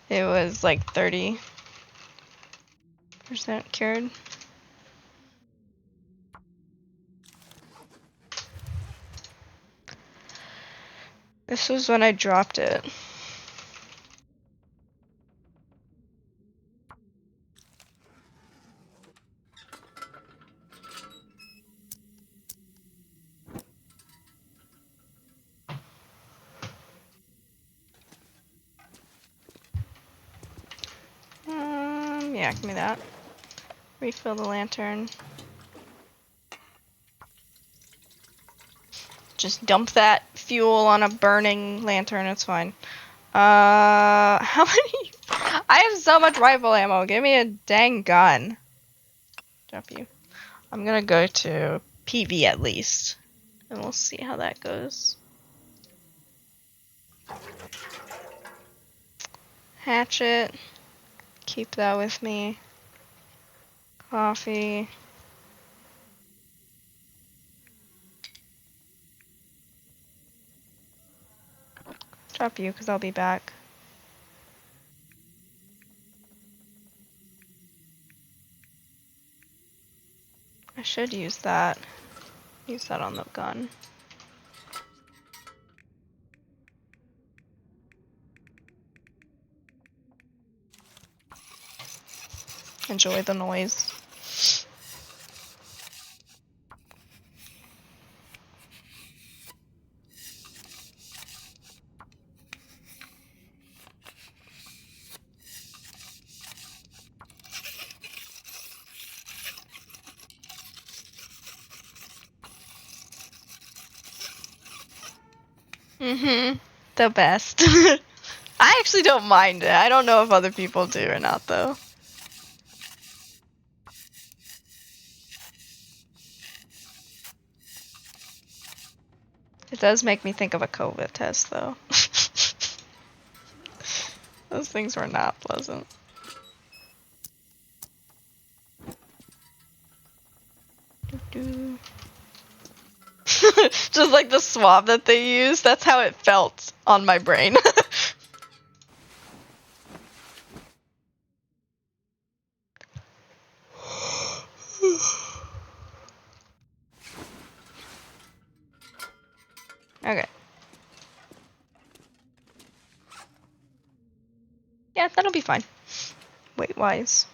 it was like 30% cured. This was when I dropped it. Yeah, give me that. Refill the lantern. Just dump that fuel on a burning lantern, it's fine. How many? I have so much rifle ammo. Give me a dang gun. Drop you. I'm gonna go to PV at least. And we'll see how that goes. Hatchet. Keep that with me. Coffee. Drop you because I'll be back. I should use that. Use that on the gun. Enjoy the noise. The best. I actually don't mind it. I don't know if other people do or not, though. It does make me think of a COVID test, though. Those things were not pleasant. Doo-doo. Just like the swab that they use, that's how it felt on my brain. Okay. Yeah, that'll be fine. Weight-wise.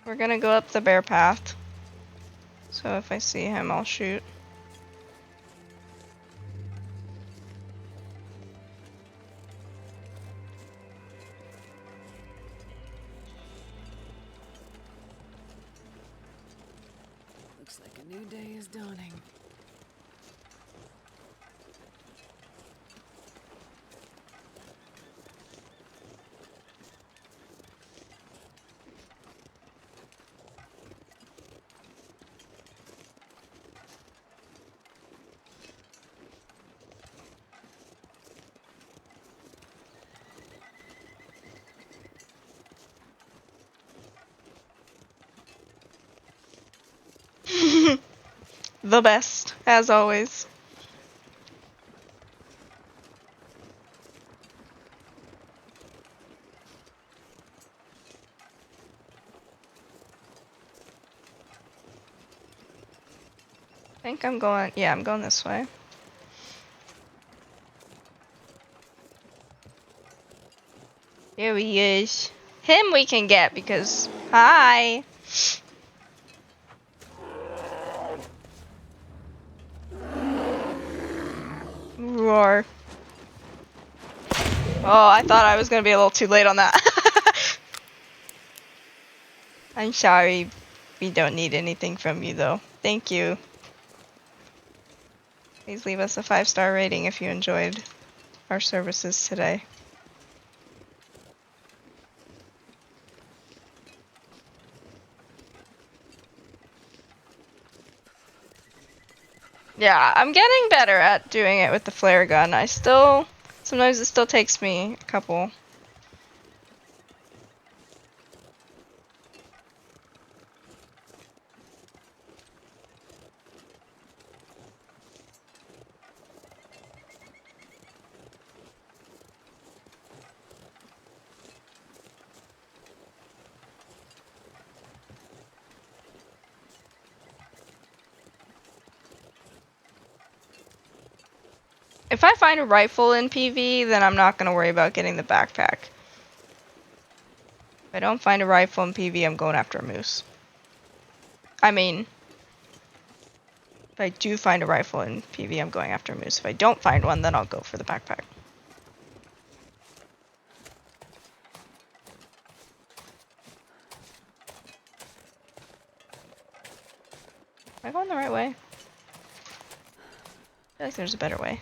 We're gonna go up the bear path. So if I see him, I'll shoot. Looks like a new day is dawning. The best, as always. I think I'm going, yeah, I'm going this way. Here he is. Him we can get because, hi. Roar. Oh, I thought I was gonna be a little too late on that. I'm sorry. We don't need anything from you though. Thank you. Please leave us a 5-star rating if you enjoyed our services today. Yeah, I'm getting better at doing it with the flare gun. Sometimes it still takes me a couple. If I find a rifle in PV, then I'm not gonna worry about getting the backpack. If I don't find a rifle in PV, I'm going after a moose. I mean, if I do find a rifle in PV, I'm going after a moose. If I don't find one, then I'll go for the backpack. Am I going the right way? feel like there's a better way.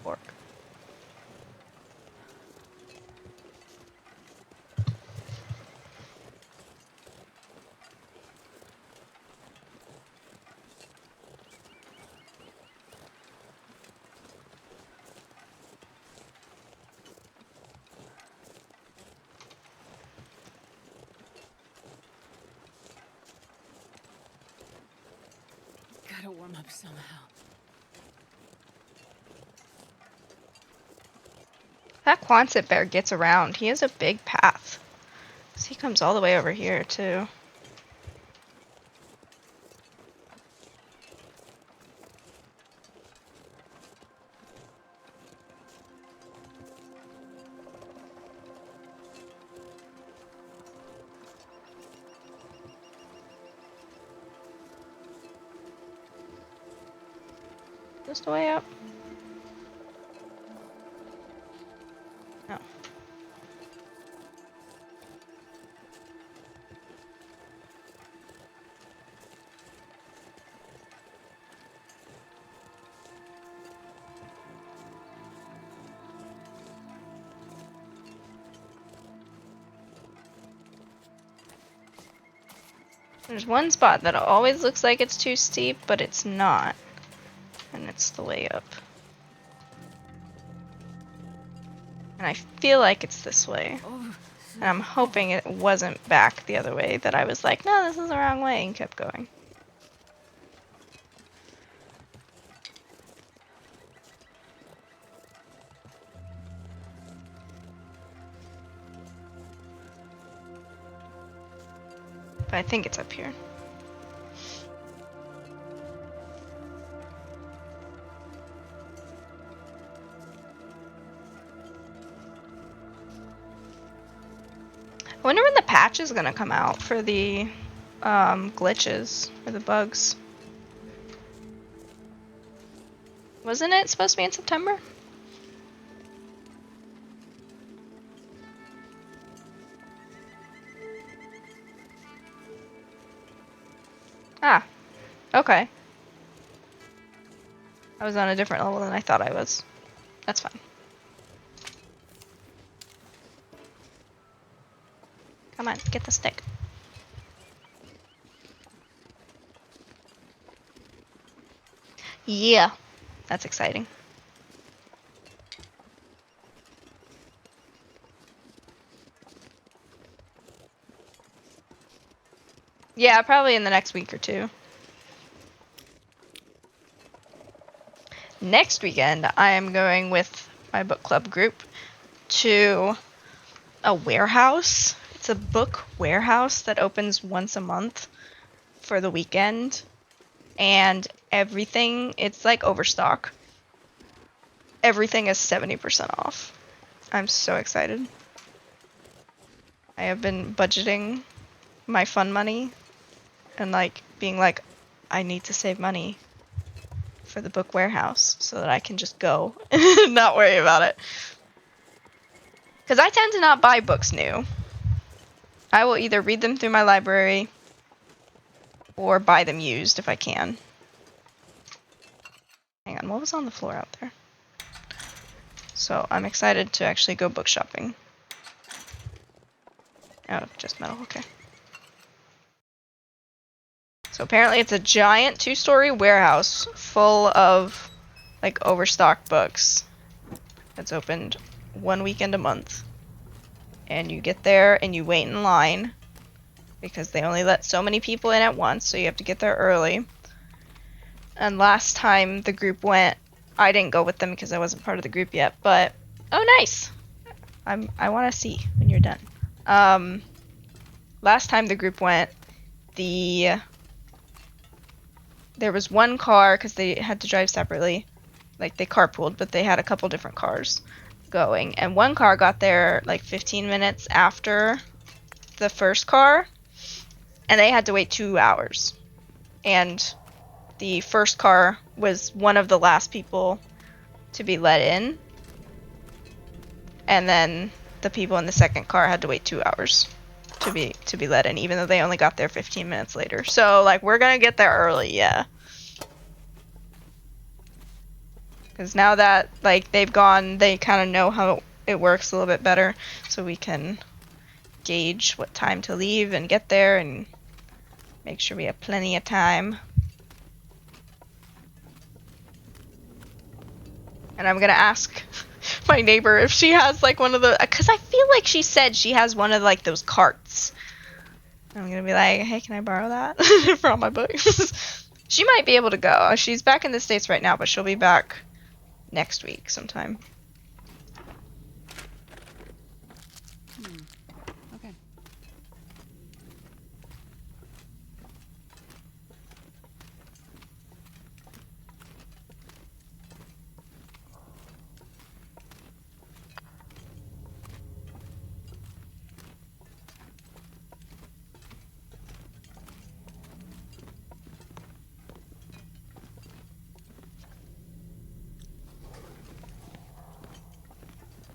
Fork. Gotta warm up somehow. That Quonset bear gets around. He has a big path. So he comes all the way over here, too. Just the way up. No. There's one spot that always looks like it's too steep, but it's not. And it's the way up. And I feel like it's this way. And I'm hoping it wasn't back the other way, that I was like, no, this is the wrong way, and kept going. But I think it's up here. I wonder when the patch is gonna come out for the glitches or the bugs. Wasn't it supposed to be in September? Ah, okay. I was on a different level than I thought I was. That's fine. Come on, get the stick. Yeah, that's exciting. Yeah, probably in the next week or two. Next weekend, I am going with my book club group to a warehouse. It's a book warehouse that opens once a month for the weekend. And everything, it's like Overstock. Everything is 70% off. I'm so excited. I have been budgeting my fun money and like being like, I need to save money for the book warehouse so that I can just go and not worry about it. Because I tend to not buy books new. I will either read them through my library or buy them used if I can. Hang on, what was on the floor out there? So I'm excited to actually go book shopping. Oh, just metal, okay. So apparently it's a giant 2-story warehouse full of like overstocked books. That's opened one weekend a month. And you get there and you wait in line because they only let so many people in at once, so you have to get there early. And last time the group went, I didn't go with them because I wasn't part of the group yet, but oh nice. I want to see when you're done. Last time the group went, the there was one car, because they had to drive separately. Like, they carpooled, but they had a couple different cars going. And one car got there, like, 15 minutes after the first car, and they had to wait 2 hours. And the first car was one of the last people to be let in. And then the people in the second car had to wait 2 hours to be let in, even though they only got there 15 minutes later. So, like, we're gonna get there early, yeah. Because now that, like, they've gone, they kind of know how it works a little bit better, so we can gauge what time to leave and get there and make sure we have plenty of time. And I'm gonna ask my neighbor if she has, like, one of the, because I feel like she said she has one of, like, those carts. I'm gonna be like, hey, can I borrow that for all my books? She might be able to go. She's back in the States right now, but she'll be back next week sometime. Okay.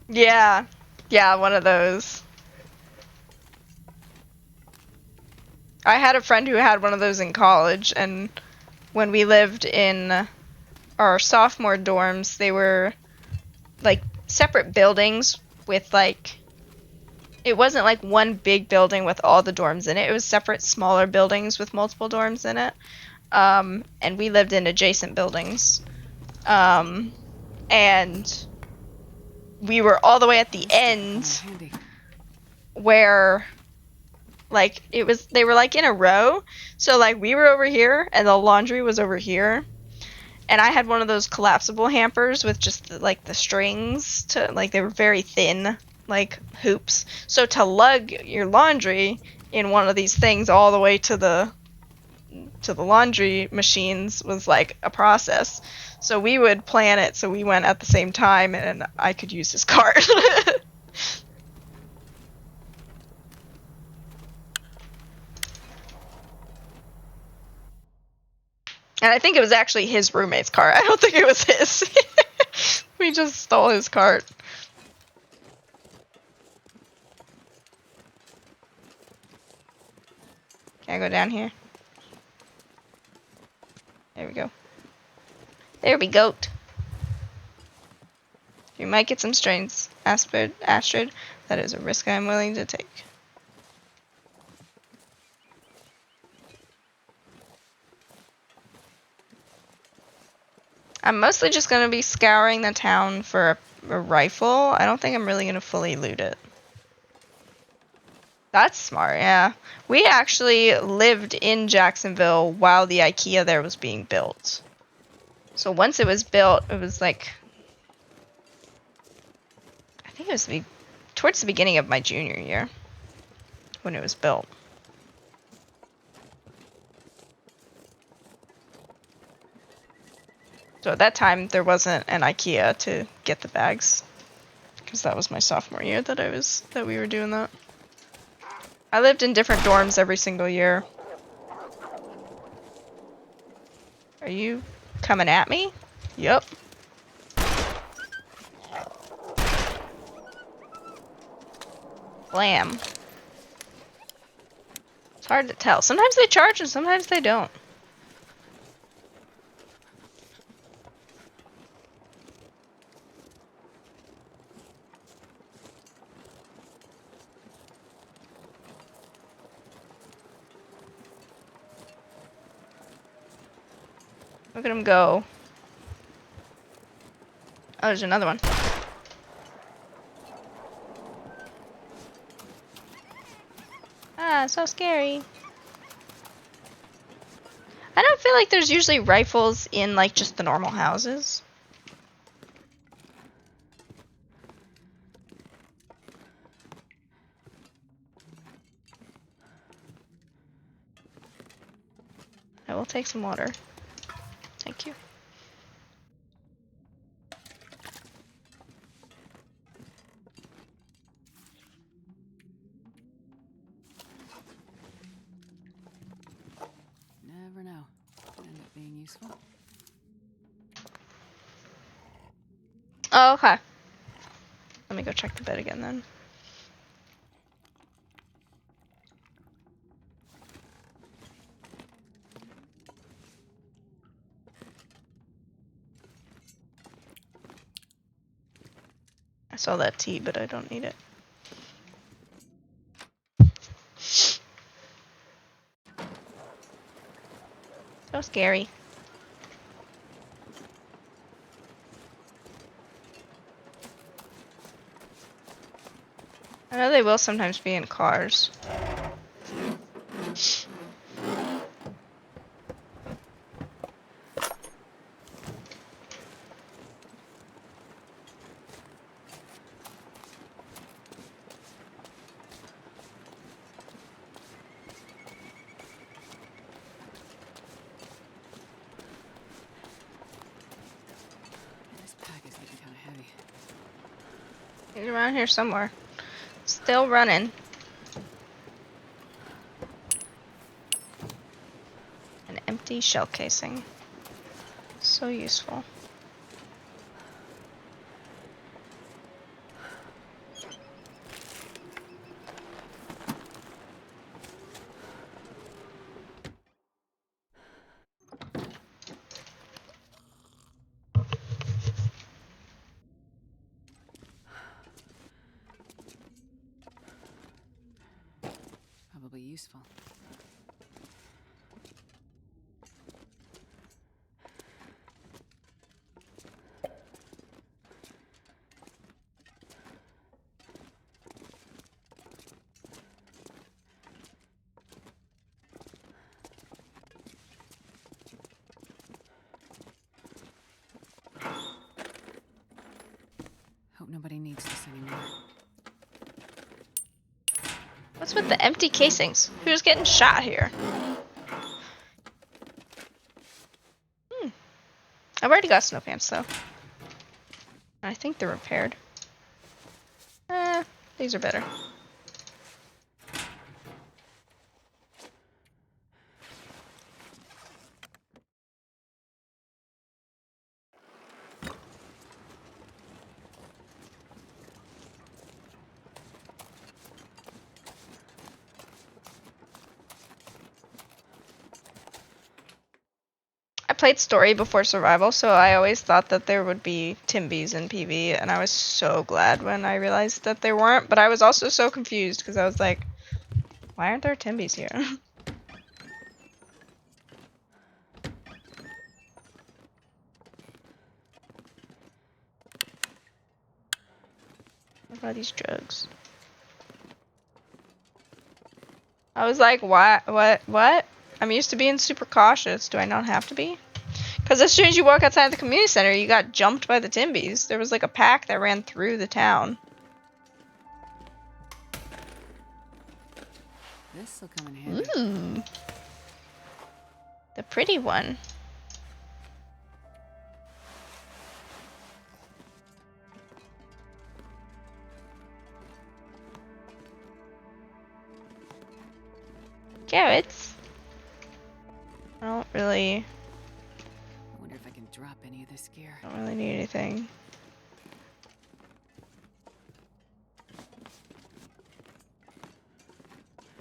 Yeah. Yeah, one of those. I had a friend who had one of those in college, and when we lived in our sophomore dorms, they were, like, separate buildings with, like, it wasn't like one big building with all the dorms in it. It was separate, smaller buildings with multiple dorms in it. And we lived in adjacent buildings. And we were all the way at the end where, like, they were, like, in a row. So, like, we were over here and the laundry was over here. And I had one of those collapsible hampers with just, like, the strings to, like, they were very thin, like, hoops. So to lug your laundry in one of these things all the way to the laundry machines was, like, a process. So we would plan it so we went at the same time and I could use his cart. And I think it was actually his roommate's cart. I don't think it was his. We just stole his cart. Can I go down here? There we go. There we go. You might get some strains, Astrid. That is a risk I'm willing to take. I'm mostly just going to be scouring the town for a rifle. I don't think I'm really going to fully loot it. That's smart, yeah. We actually lived in Jacksonville while the IKEA there was being built. So once it was built, it was like, I think it was towards the beginning of my junior year when it was built. So at that time, there wasn't an IKEA to get the bags, because that was my sophomore year that we were doing that. I lived in different dorms every single year. Are you coming at me? Yup. Blam. It's hard to tell. Sometimes they charge and sometimes they don't. Look at him go. Oh, there's another one. Ah, so scary. I don't feel like there's usually rifles in, like, just the normal houses. I will take some water. useful. Oh, okay. Let me go check the bed again then. I saw that tea, but I don't need it. So scary. I know they will sometimes be in cars. This pack is looking kind of heavy. He's around here somewhere. Still running. An empty shell casing. So useful. Probably useful. Hope nobody needs this anymore. What's with the empty casings? Who's getting shot here? I've already got snow pants though. I think they're repaired. These are better. I played story before survival, so I always thought that there would be Timbies in PV, and I was so glad when I realized that there weren't, but I was also so confused because I was like, why aren't there Timbies here? What are these drugs? I was like, what? I'm used to being super cautious. Do I not have to be? Because as soon as you walk outside the community center, you got jumped by the Timbies. There was like a pack that ran through the town. This'll come in handy. Ooh. The pretty one. Carrots. I don't really I wonder if I can drop any of this gear. need anything.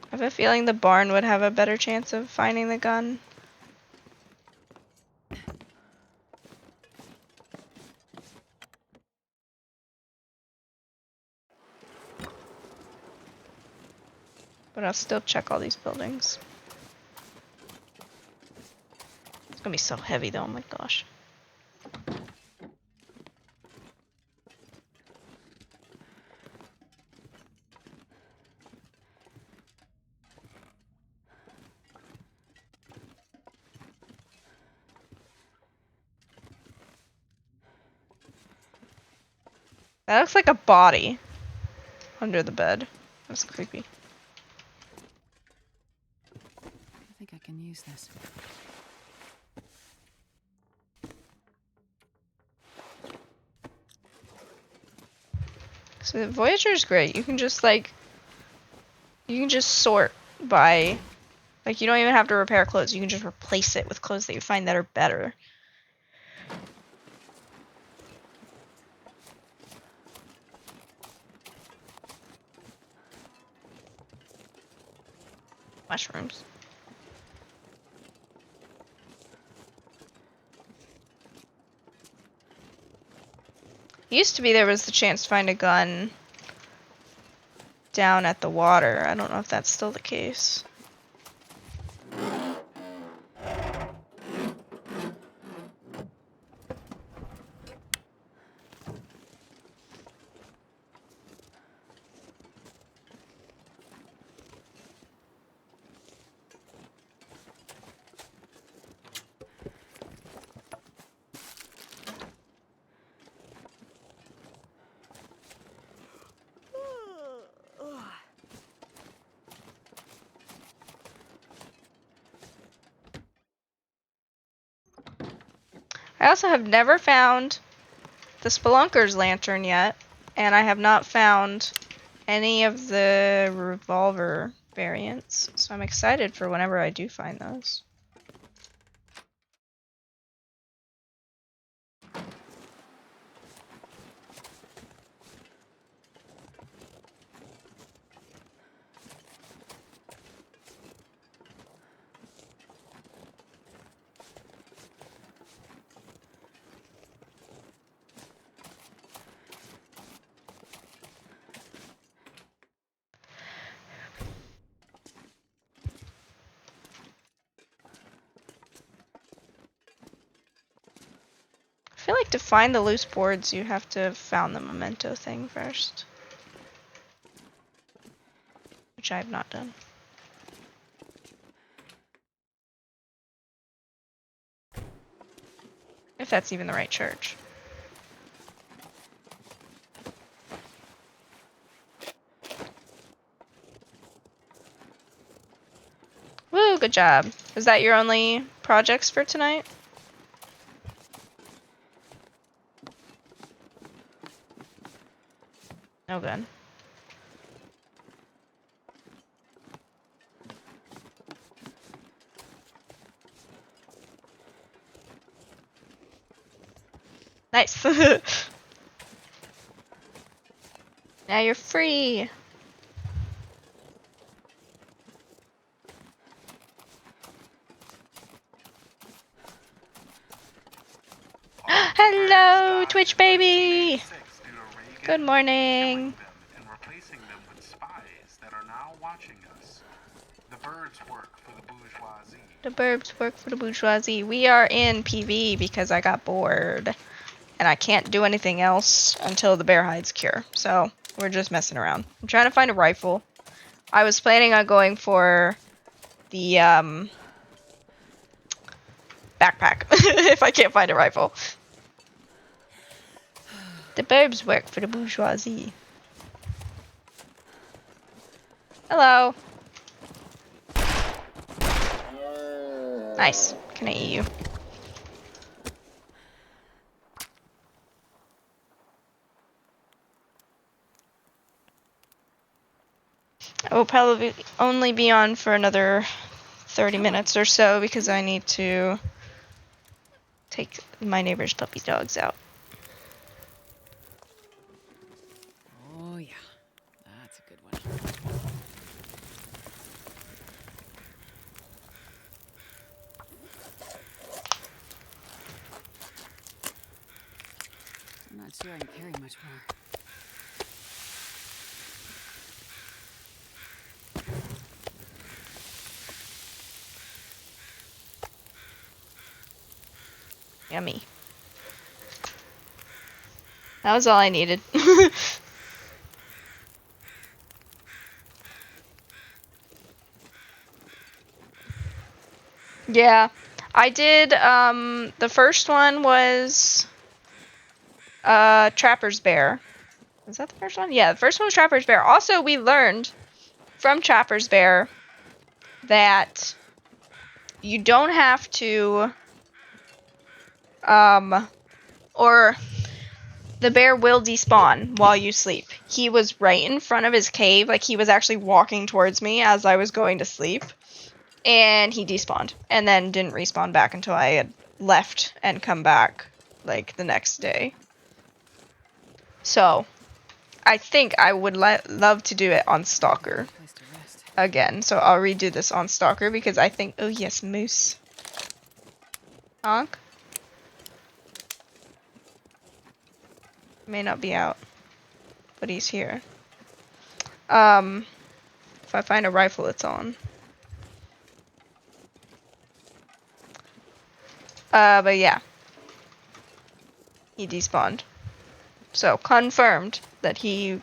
I have a feeling the barn would have a better chance of finding the gun. But I'll still check all these buildings. It's gonna be so heavy though, oh my gosh. That looks like a body under the bed. That's creepy. I think I can use this. So the Voyager is great. You can just sort by Like, you don't even have to repair clothes. You can just replace it with clothes that you find that are better. Mushrooms. Used to be there was the chance to find a gun down at the water. I don't know if that's still the case. I also have never found the Spelunker's lantern yet, and I have not found any of the revolver variants, so I'm excited for whenever I do find those. I feel like to find the loose boards, you have to have found the memento thing first. Which I have not done. If that's even the right church. Woo, good job. Is that your only projects for tonight? Oh, good. Nice. Now you're free. Hello, Twitch baby. Good morning. And replacing them with spies that are now watching us. The birds work for the bourgeoisie. The burbs work for the bourgeoisie. We are in PV because I got bored. And I can't do anything else until the bear hides cure. So we're just messing around. I'm trying to find a rifle. I was planning on going for the backpack if I can't find a rifle. The burbs work for the bourgeoisie. Hello. Nice. Can I eat you? I will probably only be on for another 30 minutes or so because I need to take my neighbor's puppy dogs out. Oh, yeah. That's a good one. I'm not sure I can carry much more. Yummy. That was all I needed. Yeah. I did, the first one was, Trapper's Bear. Was that the first one? Yeah, the first one was Trapper's Bear. Also, we learned from Trapper's Bear that you don't have to, or the bear will despawn while you sleep. He was right in front of his cave, like he was actually walking towards me as I was going to sleep. and he despawned, and then didn't respawn back until I had left and come back, like, the next day. So, I think I would love to do it on Stalker Place to rest. again. So I'll redo this on Stalker because I think, oh yes, Moose. Honk. May not be out, but he's here. If I find a rifle, it's on. But yeah. He despawned. So, confirmed that he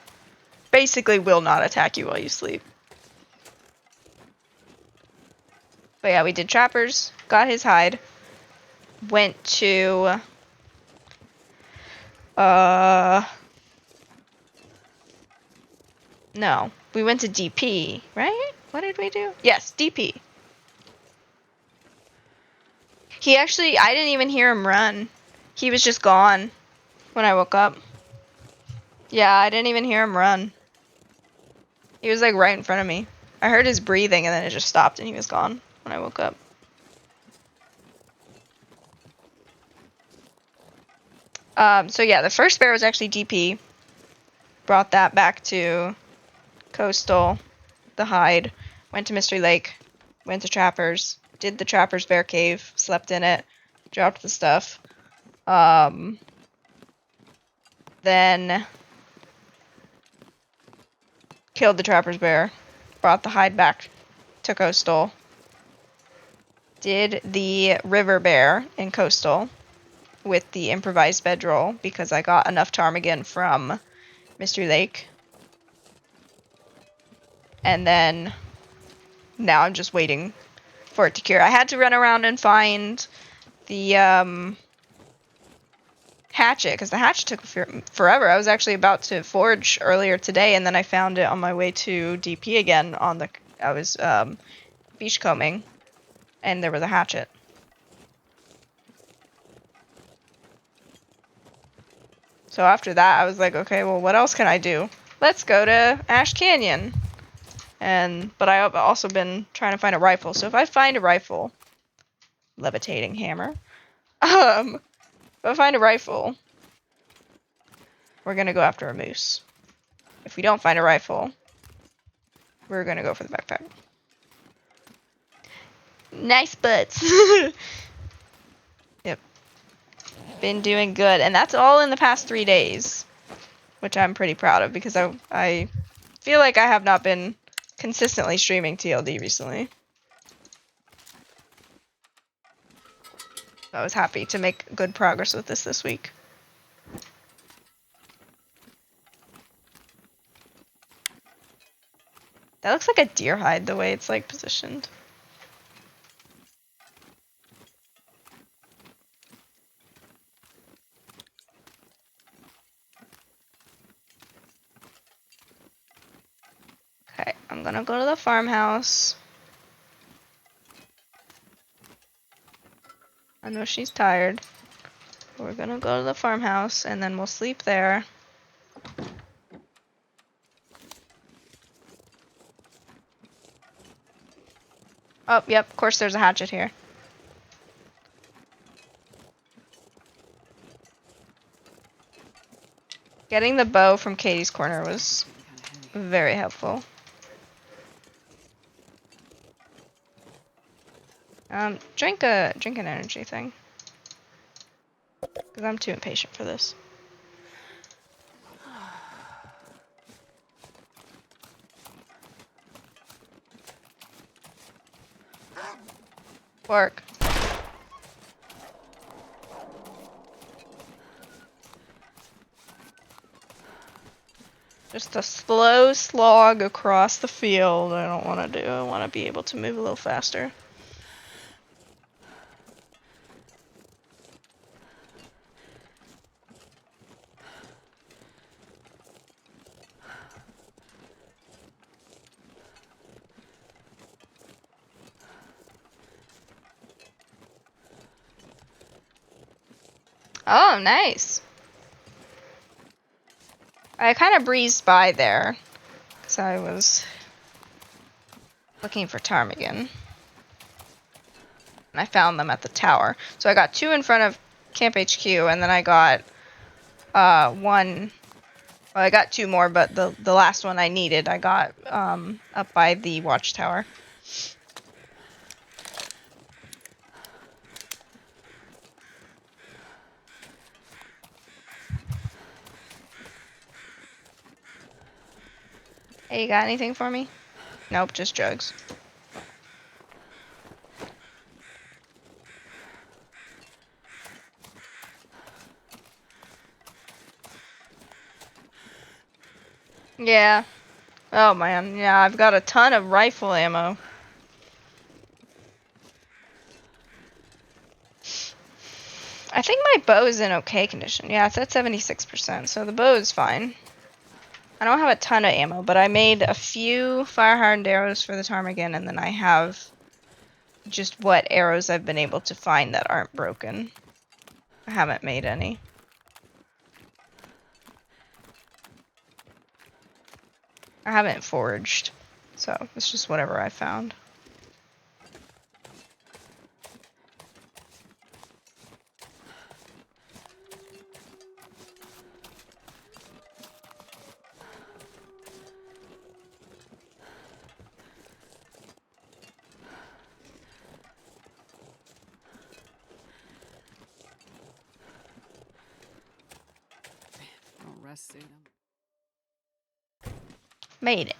basically will not attack you while you sleep. But yeah, we did trappers, got his hide, went to, no, we went to DP, right? What did we do? Yes, DP. He actually, I didn't even hear him run. He was just gone when I woke up. Yeah, I didn't even hear him run. He was like right in front of me. I heard his breathing and then it just stopped and he was gone when I woke up. So yeah, the first bear was actually DP. Brought that back to Coastal, the hide. Went to Mystery Lake. Went to Trappers. Did the Trappers bear cave. Slept in it. Dropped the stuff. Then killed the Trappers bear. Brought the hide back to Coastal. Did the river bear in Coastal with the improvised bedroll because I got enough ptarmigan from Mystery Lake. And then now I'm just waiting for it to cure. I had to run around and find the hatchet because the hatchet took forever. I was actually about to forge earlier today, and then I found it on my way to DP again. I was beachcombing, and there was a hatchet. So after that, I was like, okay, well, what else can I do? Let's go to Ash Canyon. But I've also been trying to find a rifle. So if I find a rifle, levitating hammer. If I find a rifle, we're gonna go after a moose. If we don't find a rifle, we're gonna go for the backpack. Nice butts. Yep. Been doing good. And that's all in the past 3 days, which I'm pretty proud of because I feel like I have not been consistently streaming TLD recently. I was happy to make good progress with this week. That looks like a deer hide the way it's like positioned. Okay, I'm gonna go to the farmhouse. I know she's tired. We're gonna go to the farmhouse and then we'll sleep there. Oh, yep, of course there's a hatchet here. Getting the bow from Katie's corner was very helpful. Drink an energy thing. Because I'm too impatient for this. Work. Just a slow slog across the field. I don't want to do. I want to be able to move a little faster. Oh, nice. I kind of breezed by there because I was looking for ptarmigan. and I found them at the tower. So I got 2 in front of Camp HQ, and then I got 1. Well, I got 2 more, but the last one I needed, I got up by the watchtower. Hey, you got anything for me? Nope, just drugs. Yeah. Oh man, yeah, I've got a ton of rifle ammo. I think my bow is in okay condition. Yeah, it's at 76%, so the bow is fine. I don't have a ton of ammo, but I made a few fire-hardened arrows for the ptarmigan, and then I have just what arrows I've been able to find that aren't broken. I haven't made any. I haven't foraged, so it's just whatever I found. Don't rest suit. Made it.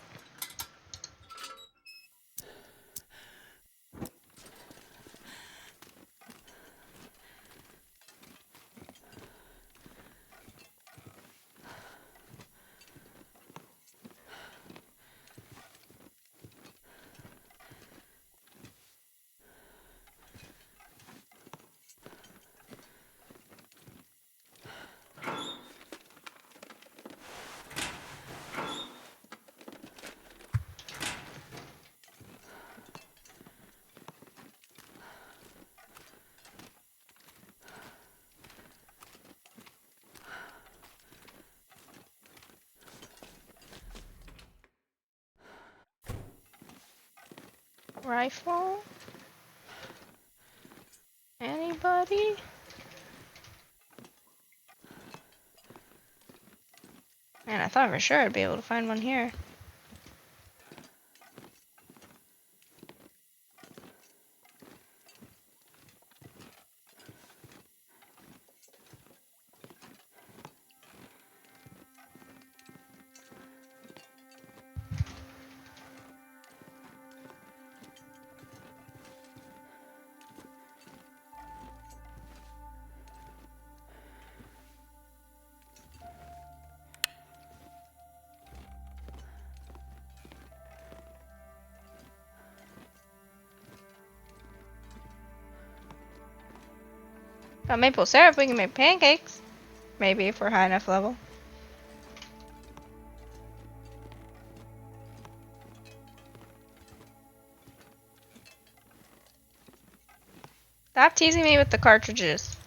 Rifle? Anybody? Man, I thought for sure I'd be able to find one here. Got maple syrup, we can make pancakes. Maybe if we're high enough level. Stop teasing me with the cartridges.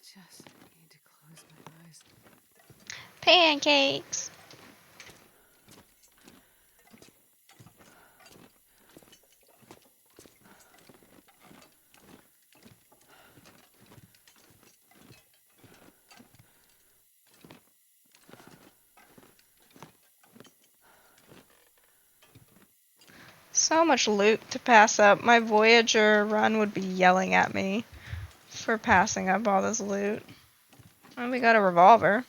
Just need to close my eyes. Pancakes. So much loot to pass up. My Voyager run would be yelling at me for passing up all this loot. And we got a revolver.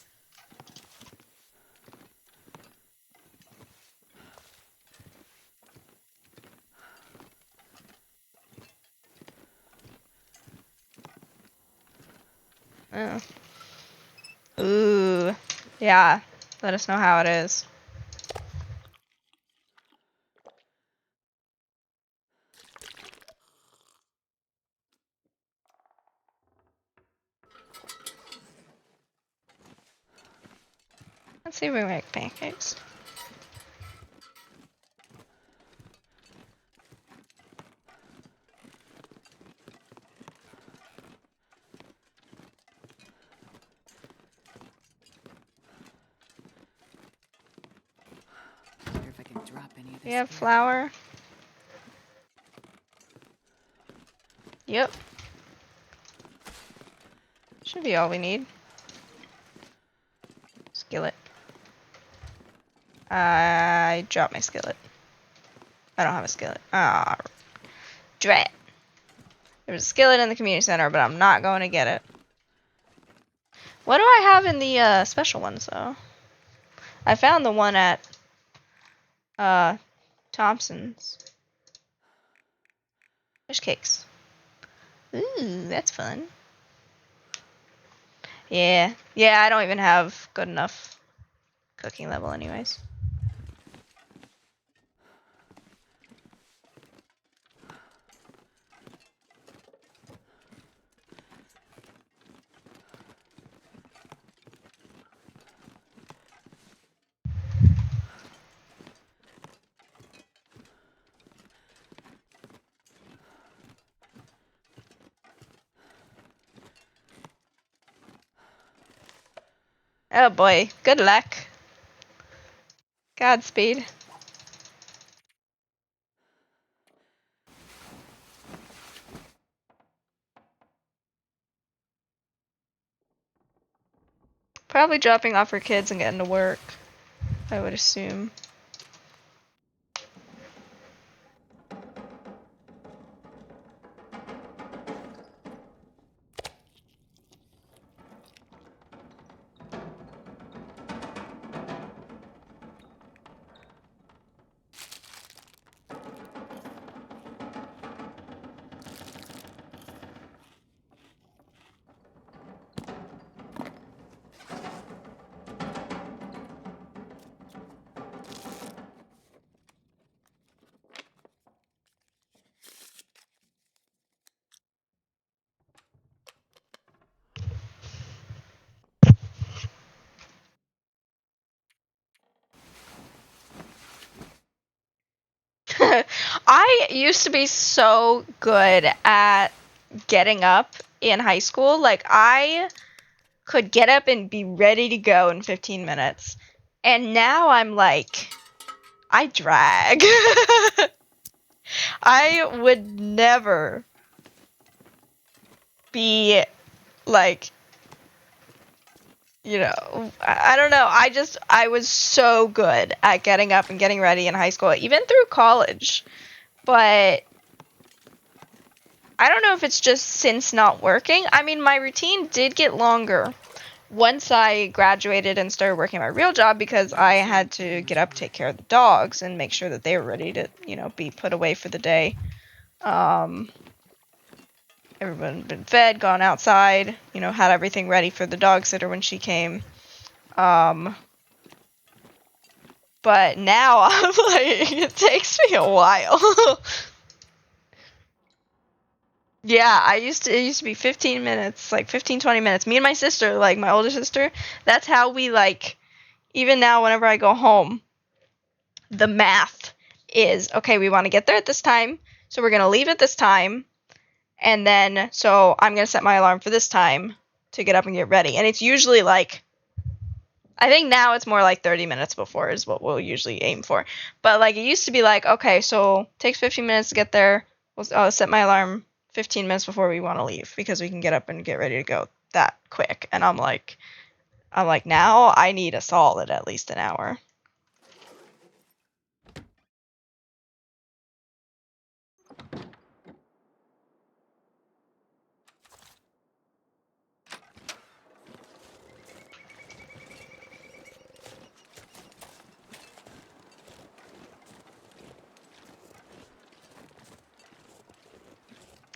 Oh. Ooh. Yeah. Let us know how it is. Let's see if we make pancakes. We have flour. Yep. Should be all we need. Skillet. I dropped my skillet. I don't have a skillet. Ah, drat. There was a skillet in the community center, but I'm not going to get it. What do I have in the special ones, though? I found the one at Thompson's. Fish cakes. Ooh, that's fun. Yeah. Yeah, I don't even have good enough cooking level anyways. Oh boy, good luck. Godspeed. Probably dropping off her kids and getting to work, I would assume. I used to be so good at getting up in high school. Like, I could get up and be ready to go in 15 minutes. And now I'm like, I drag. I would never be like, you know, I don't know. I was so good at getting up and getting ready in high school, even through college. But I don't know if it's just since not working. I mean, my routine did get longer once I graduated and started working my real job because I had to get up, take care of the dogs, and make sure that they were ready to, you know, be put away for the day. Everyone had been fed, gone outside, you know, had everything ready for the dog sitter when she came. But now I'm like, it takes me a while. Yeah, it used to be 15 minutes, like 15, 20 minutes. Me and my sister, like my older sister, that's how we like, even now whenever I go home, the math is, okay, we want to get there at this time, so we're going to leave at this time, and then, so I'm going to set my alarm for this time to get up and get ready. And it's usually like, I think now it's more like 30 minutes before is what we'll usually aim for. But like, it used to be like, okay, so it takes 15 minutes to get there. I'll set my alarm 15 minutes before we want to leave because we can get up and get ready to go that quick. And I'm like, now I need a solid at least an hour.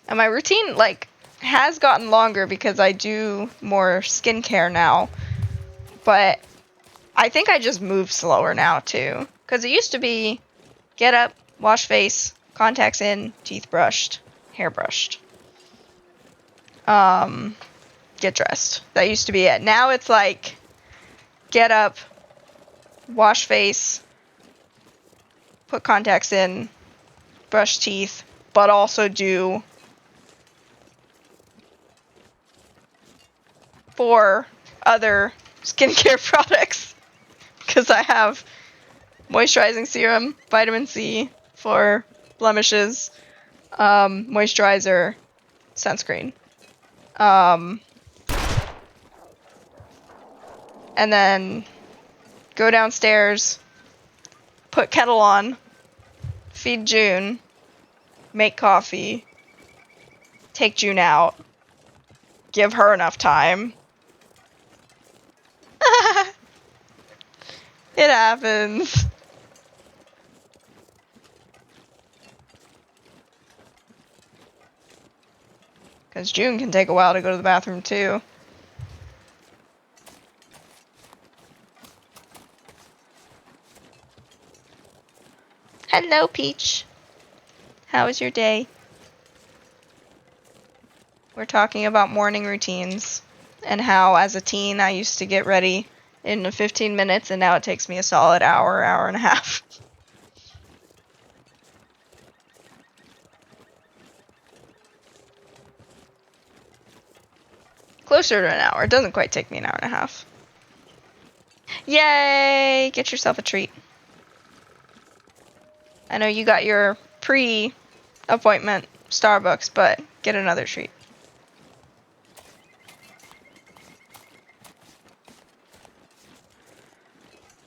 And my routine, like, has gotten longer because I do more skincare now. But I think I just move slower now, too. Because it used to be get up, wash face, contacts in, teeth brushed, hair brushed. Get dressed. That used to be it. Now it's like, get up, wash face, put contacts in, brush teeth, but also do 4 other skincare products because I have moisturizing serum, vitamin C for blemishes, moisturizer, sunscreen. And then go downstairs, put kettle on, feed June, make coffee, take June out, give her enough time. It happens. Because June can take a while to go to the bathroom, too. Hello, Peach. How was your day? We're talking about morning routines and how, as a teen, I used to get ready in 15 minutes, and now it takes me a solid hour, hour and a half. Closer to an hour. It doesn't quite take me an hour and a half. Yay! Get yourself a treat. I know you got your pre-appointment Starbucks, but get another treat.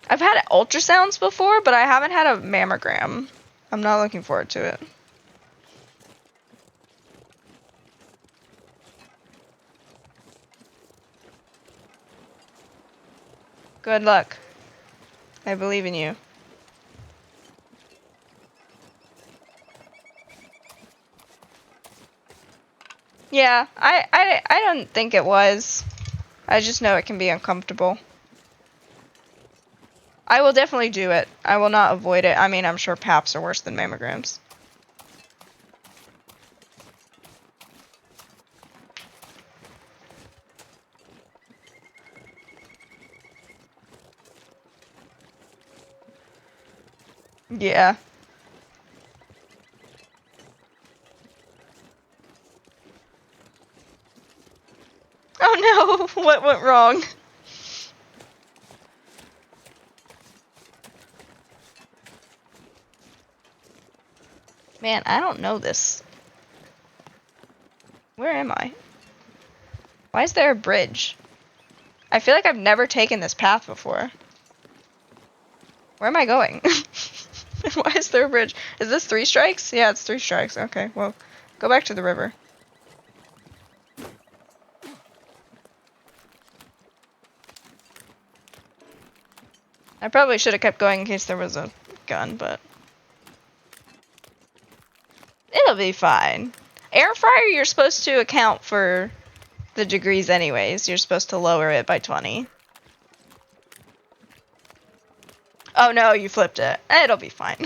I've had ultrasounds before, but I haven't had a mammogram. I'm not looking forward to it. Good luck. I believe in you. Yeah, I don't think it was. I just know it can be uncomfortable. I will definitely do it. I will not avoid it. I mean, I'm sure PAPs are worse than mammograms. Yeah. Oh no, what went wrong? Man, I don't know this. Where am I? Why is there a bridge? I feel like I've never taken this path before. Where am I going? Why is there a bridge? Is this 3 strikes? Yeah, it's 3 strikes. Okay, well, go back to the river. I probably should have kept going in case there was a gun, but it'll be fine. Air fryer, you're supposed to account for the degrees anyways. You're supposed to lower it by 20. Oh no, you flipped it. It'll be fine.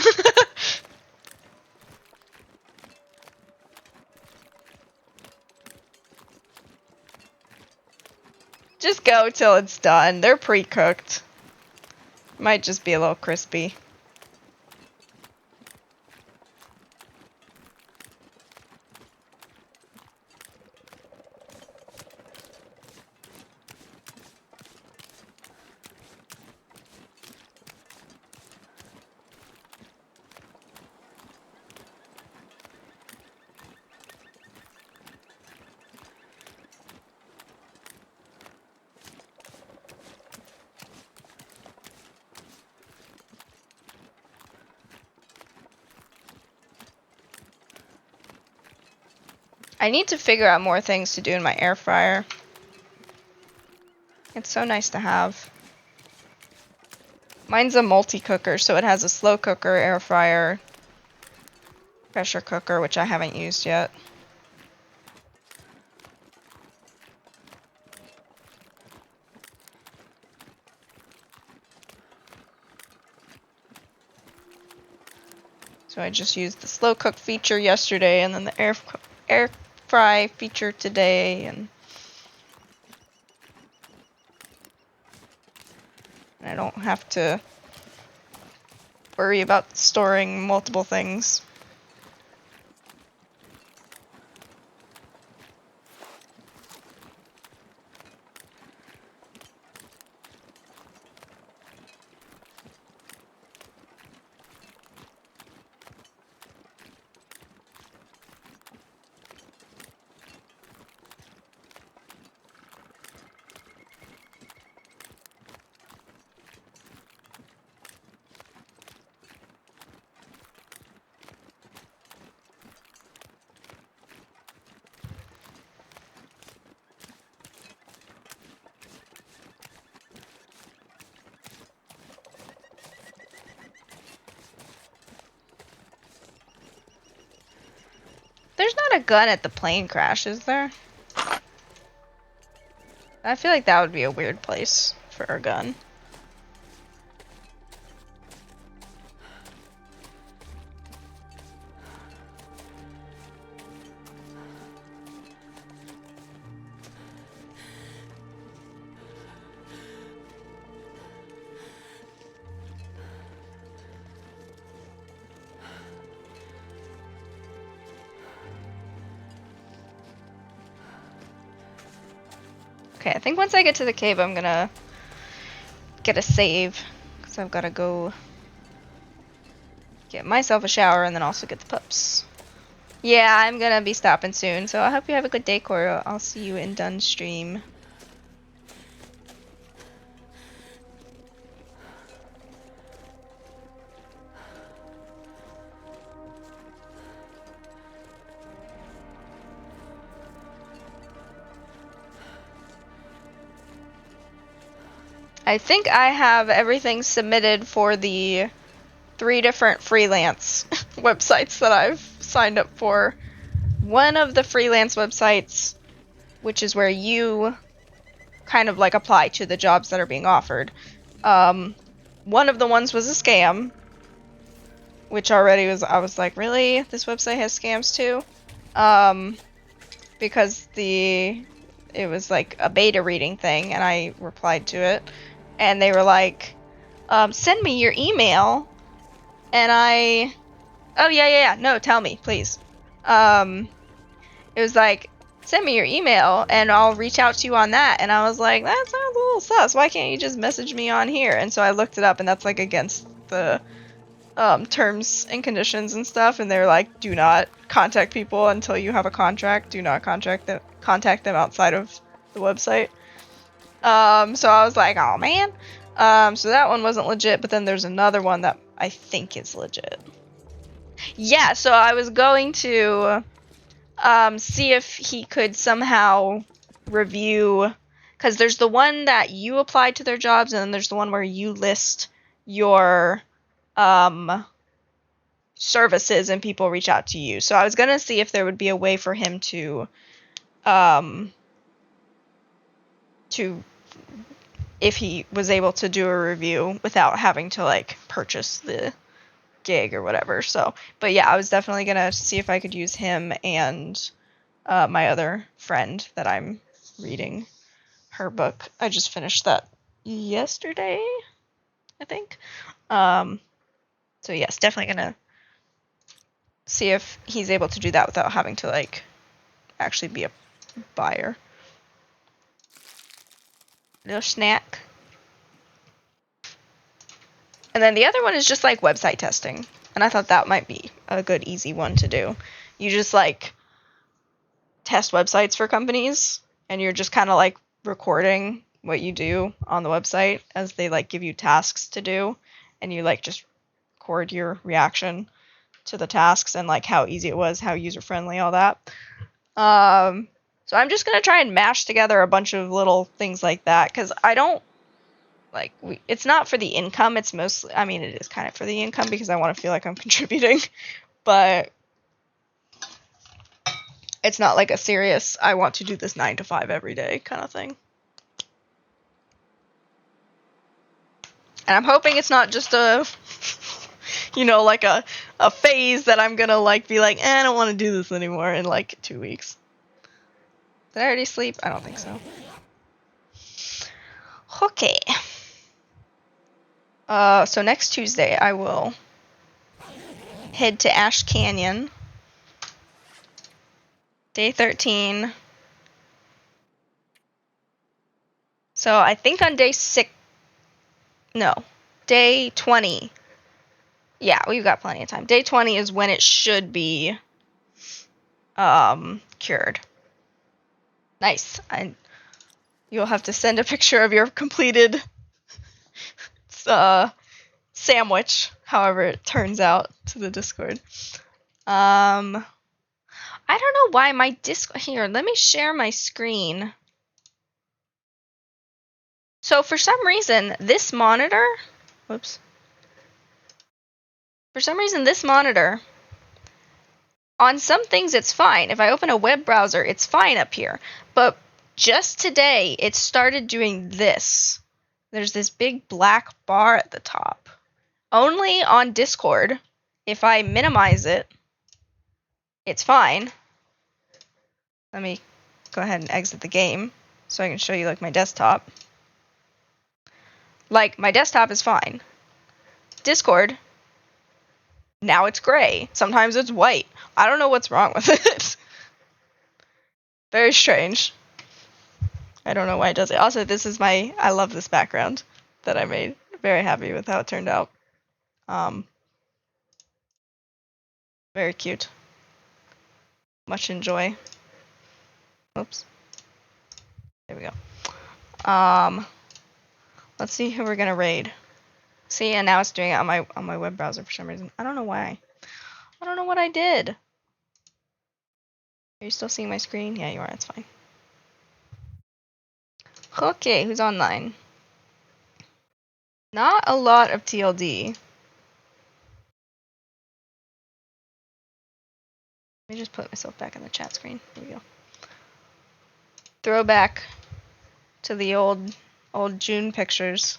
Just go till it's done. They're pre-cooked. Might just be a little crispy. I need to figure out more things to do in my air fryer. It's so nice to have. Mine's a multi-cooker, so it has a slow cooker, air fryer, pressure cooker, which I haven't used yet. So I just used the slow cook feature yesterday, and then the air fry feature today, and I don't have to worry about storing multiple things. a gun at the plane crash, is there? I feel like that would be a weird place for a gun. Okay, I think once I get to the cave, I'm gonna get a save. Because I've gotta go get myself a shower and then also get the pups. Yeah, I'm gonna be stopping soon, so I hope you have a good day, Coro. I'll see you in Dunstream. I think I have everything submitted for the 3 different freelance websites that I've signed up for. One of the freelance websites, which is where you kind of like apply to the jobs that are being offered. One of the ones was a scam, which already was, I was like, really? This website has scams too? Because it was like a beta reading thing, and I replied to it, and they were like, send me your email, and oh yeah, no, tell me, please. It was like, send me your email, and I'll reach out to you on that, and I was like, that sounds a little sus, why can't you just message me on here? And so I looked it up, and that's like against the terms and conditions and stuff, and they're like, do not contact people until you have a contract, do not contact them outside of the website. So I was like, oh man. So that one wasn't legit, but then there's another one that I think is legit. Yeah, so I was going to see if he could somehow review, because there's the one that you apply to their jobs, and then there's the one where you list your services and people reach out to you. So I was gonna see if there would be a way for him to if he was able to do a review without having to like purchase the gig or whatever. So, but yeah, I was definitely gonna see if I could use him and my other friend that I'm reading her book. I just finished that yesterday, I think. So yes, definitely gonna see if he's able to do that without having to like actually be a buyer. Little snack. And then the other one is just like website testing. And I thought that might be a good easy one to do. You just like test websites for companies, and you're just kind of like recording what you do on the website as they like give you tasks to do, and you like just record your reaction to the tasks and like how easy it was, how user friendly, all that. So I'm just gonna try and mash together a bunch of little things like that, because I don't like it's not for the income. It's mostly, I mean, it is kind of for the income because I want to feel like I'm contributing, but it's not like a serious, I want to do this 9 to 5 every day kind of thing. And I'm hoping it's not just a, like a phase that I'm gonna like be like, I don't want to do this anymore in like 2 weeks. Did I already sleep? I don't think so. Okay. So next Tuesday I will head to Ash Canyon. Day 13. So I think on day 6, no, day 20. Yeah, we've got plenty of time. Day 20 is when it should be cured. Nice. You'll have to send a picture of your completed sandwich, however it turns out, to the Discord. I don't know why my here, let me share my screen. So for some reason, this monitor, for some reason this monitor On some things it's fine. If I open a web browser, it's fine up here. But just today, it started doing this. There's this big black bar at the top. Only on Discord. If I minimize it, it's fine. Let me go ahead and exit the game so I can show you like my desktop. Like, my desktop is fine. Discord, now it's gray. Sometimes it's white. I don't know what's wrong with it. Very strange. I don't know why it does it. Also, this is I love this background that I made. Very happy with how it turned out. Very cute. Much enjoy. Oops. There we go. Let's see who we're gonna raid. See, and now it's doing it on my web browser for some reason. I don't know why. I don't know what I did. Are you still seeing my screen? Yeah, you are. It's fine. Okay, who's online? Not a lot of TLD. Let me just put myself back in the chat screen. There we go. Throwback to the old June pictures.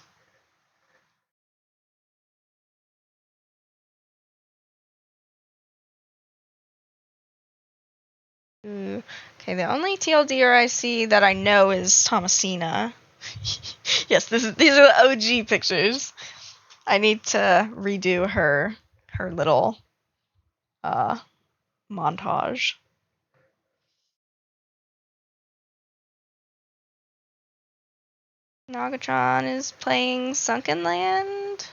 Ooh. Okay, the only TLDer I see that I know is Thomasina. Yes, these are the OG pictures. I need to redo her little montage. Nagatron is playing Sunken Land.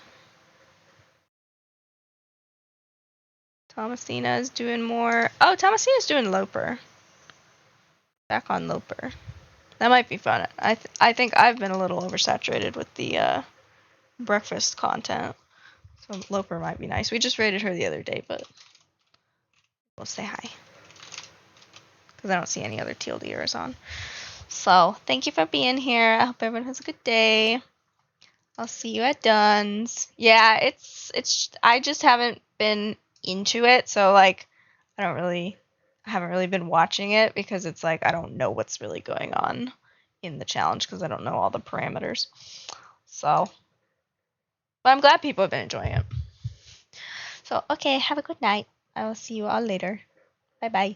Thomasina is doing more. Oh, Thomasina's doing Loper. Back on Loper. That might be fun. I think I've been a little oversaturated with the breakfast content. So Loper might be nice. We just raided her the other day, but we'll say hi. Because I don't see any other TLDers on. So, thank you for being here. I hope everyone has a good day. I'll see you at Dunn's. Yeah, it's I just haven't been into it, so like I haven't really been watching it because it's like I don't know what's really going on in the challenge because I don't know all the parameters. So, but I'm glad people have been enjoying it. So, okay, have a good night. I will see you all later. Bye bye.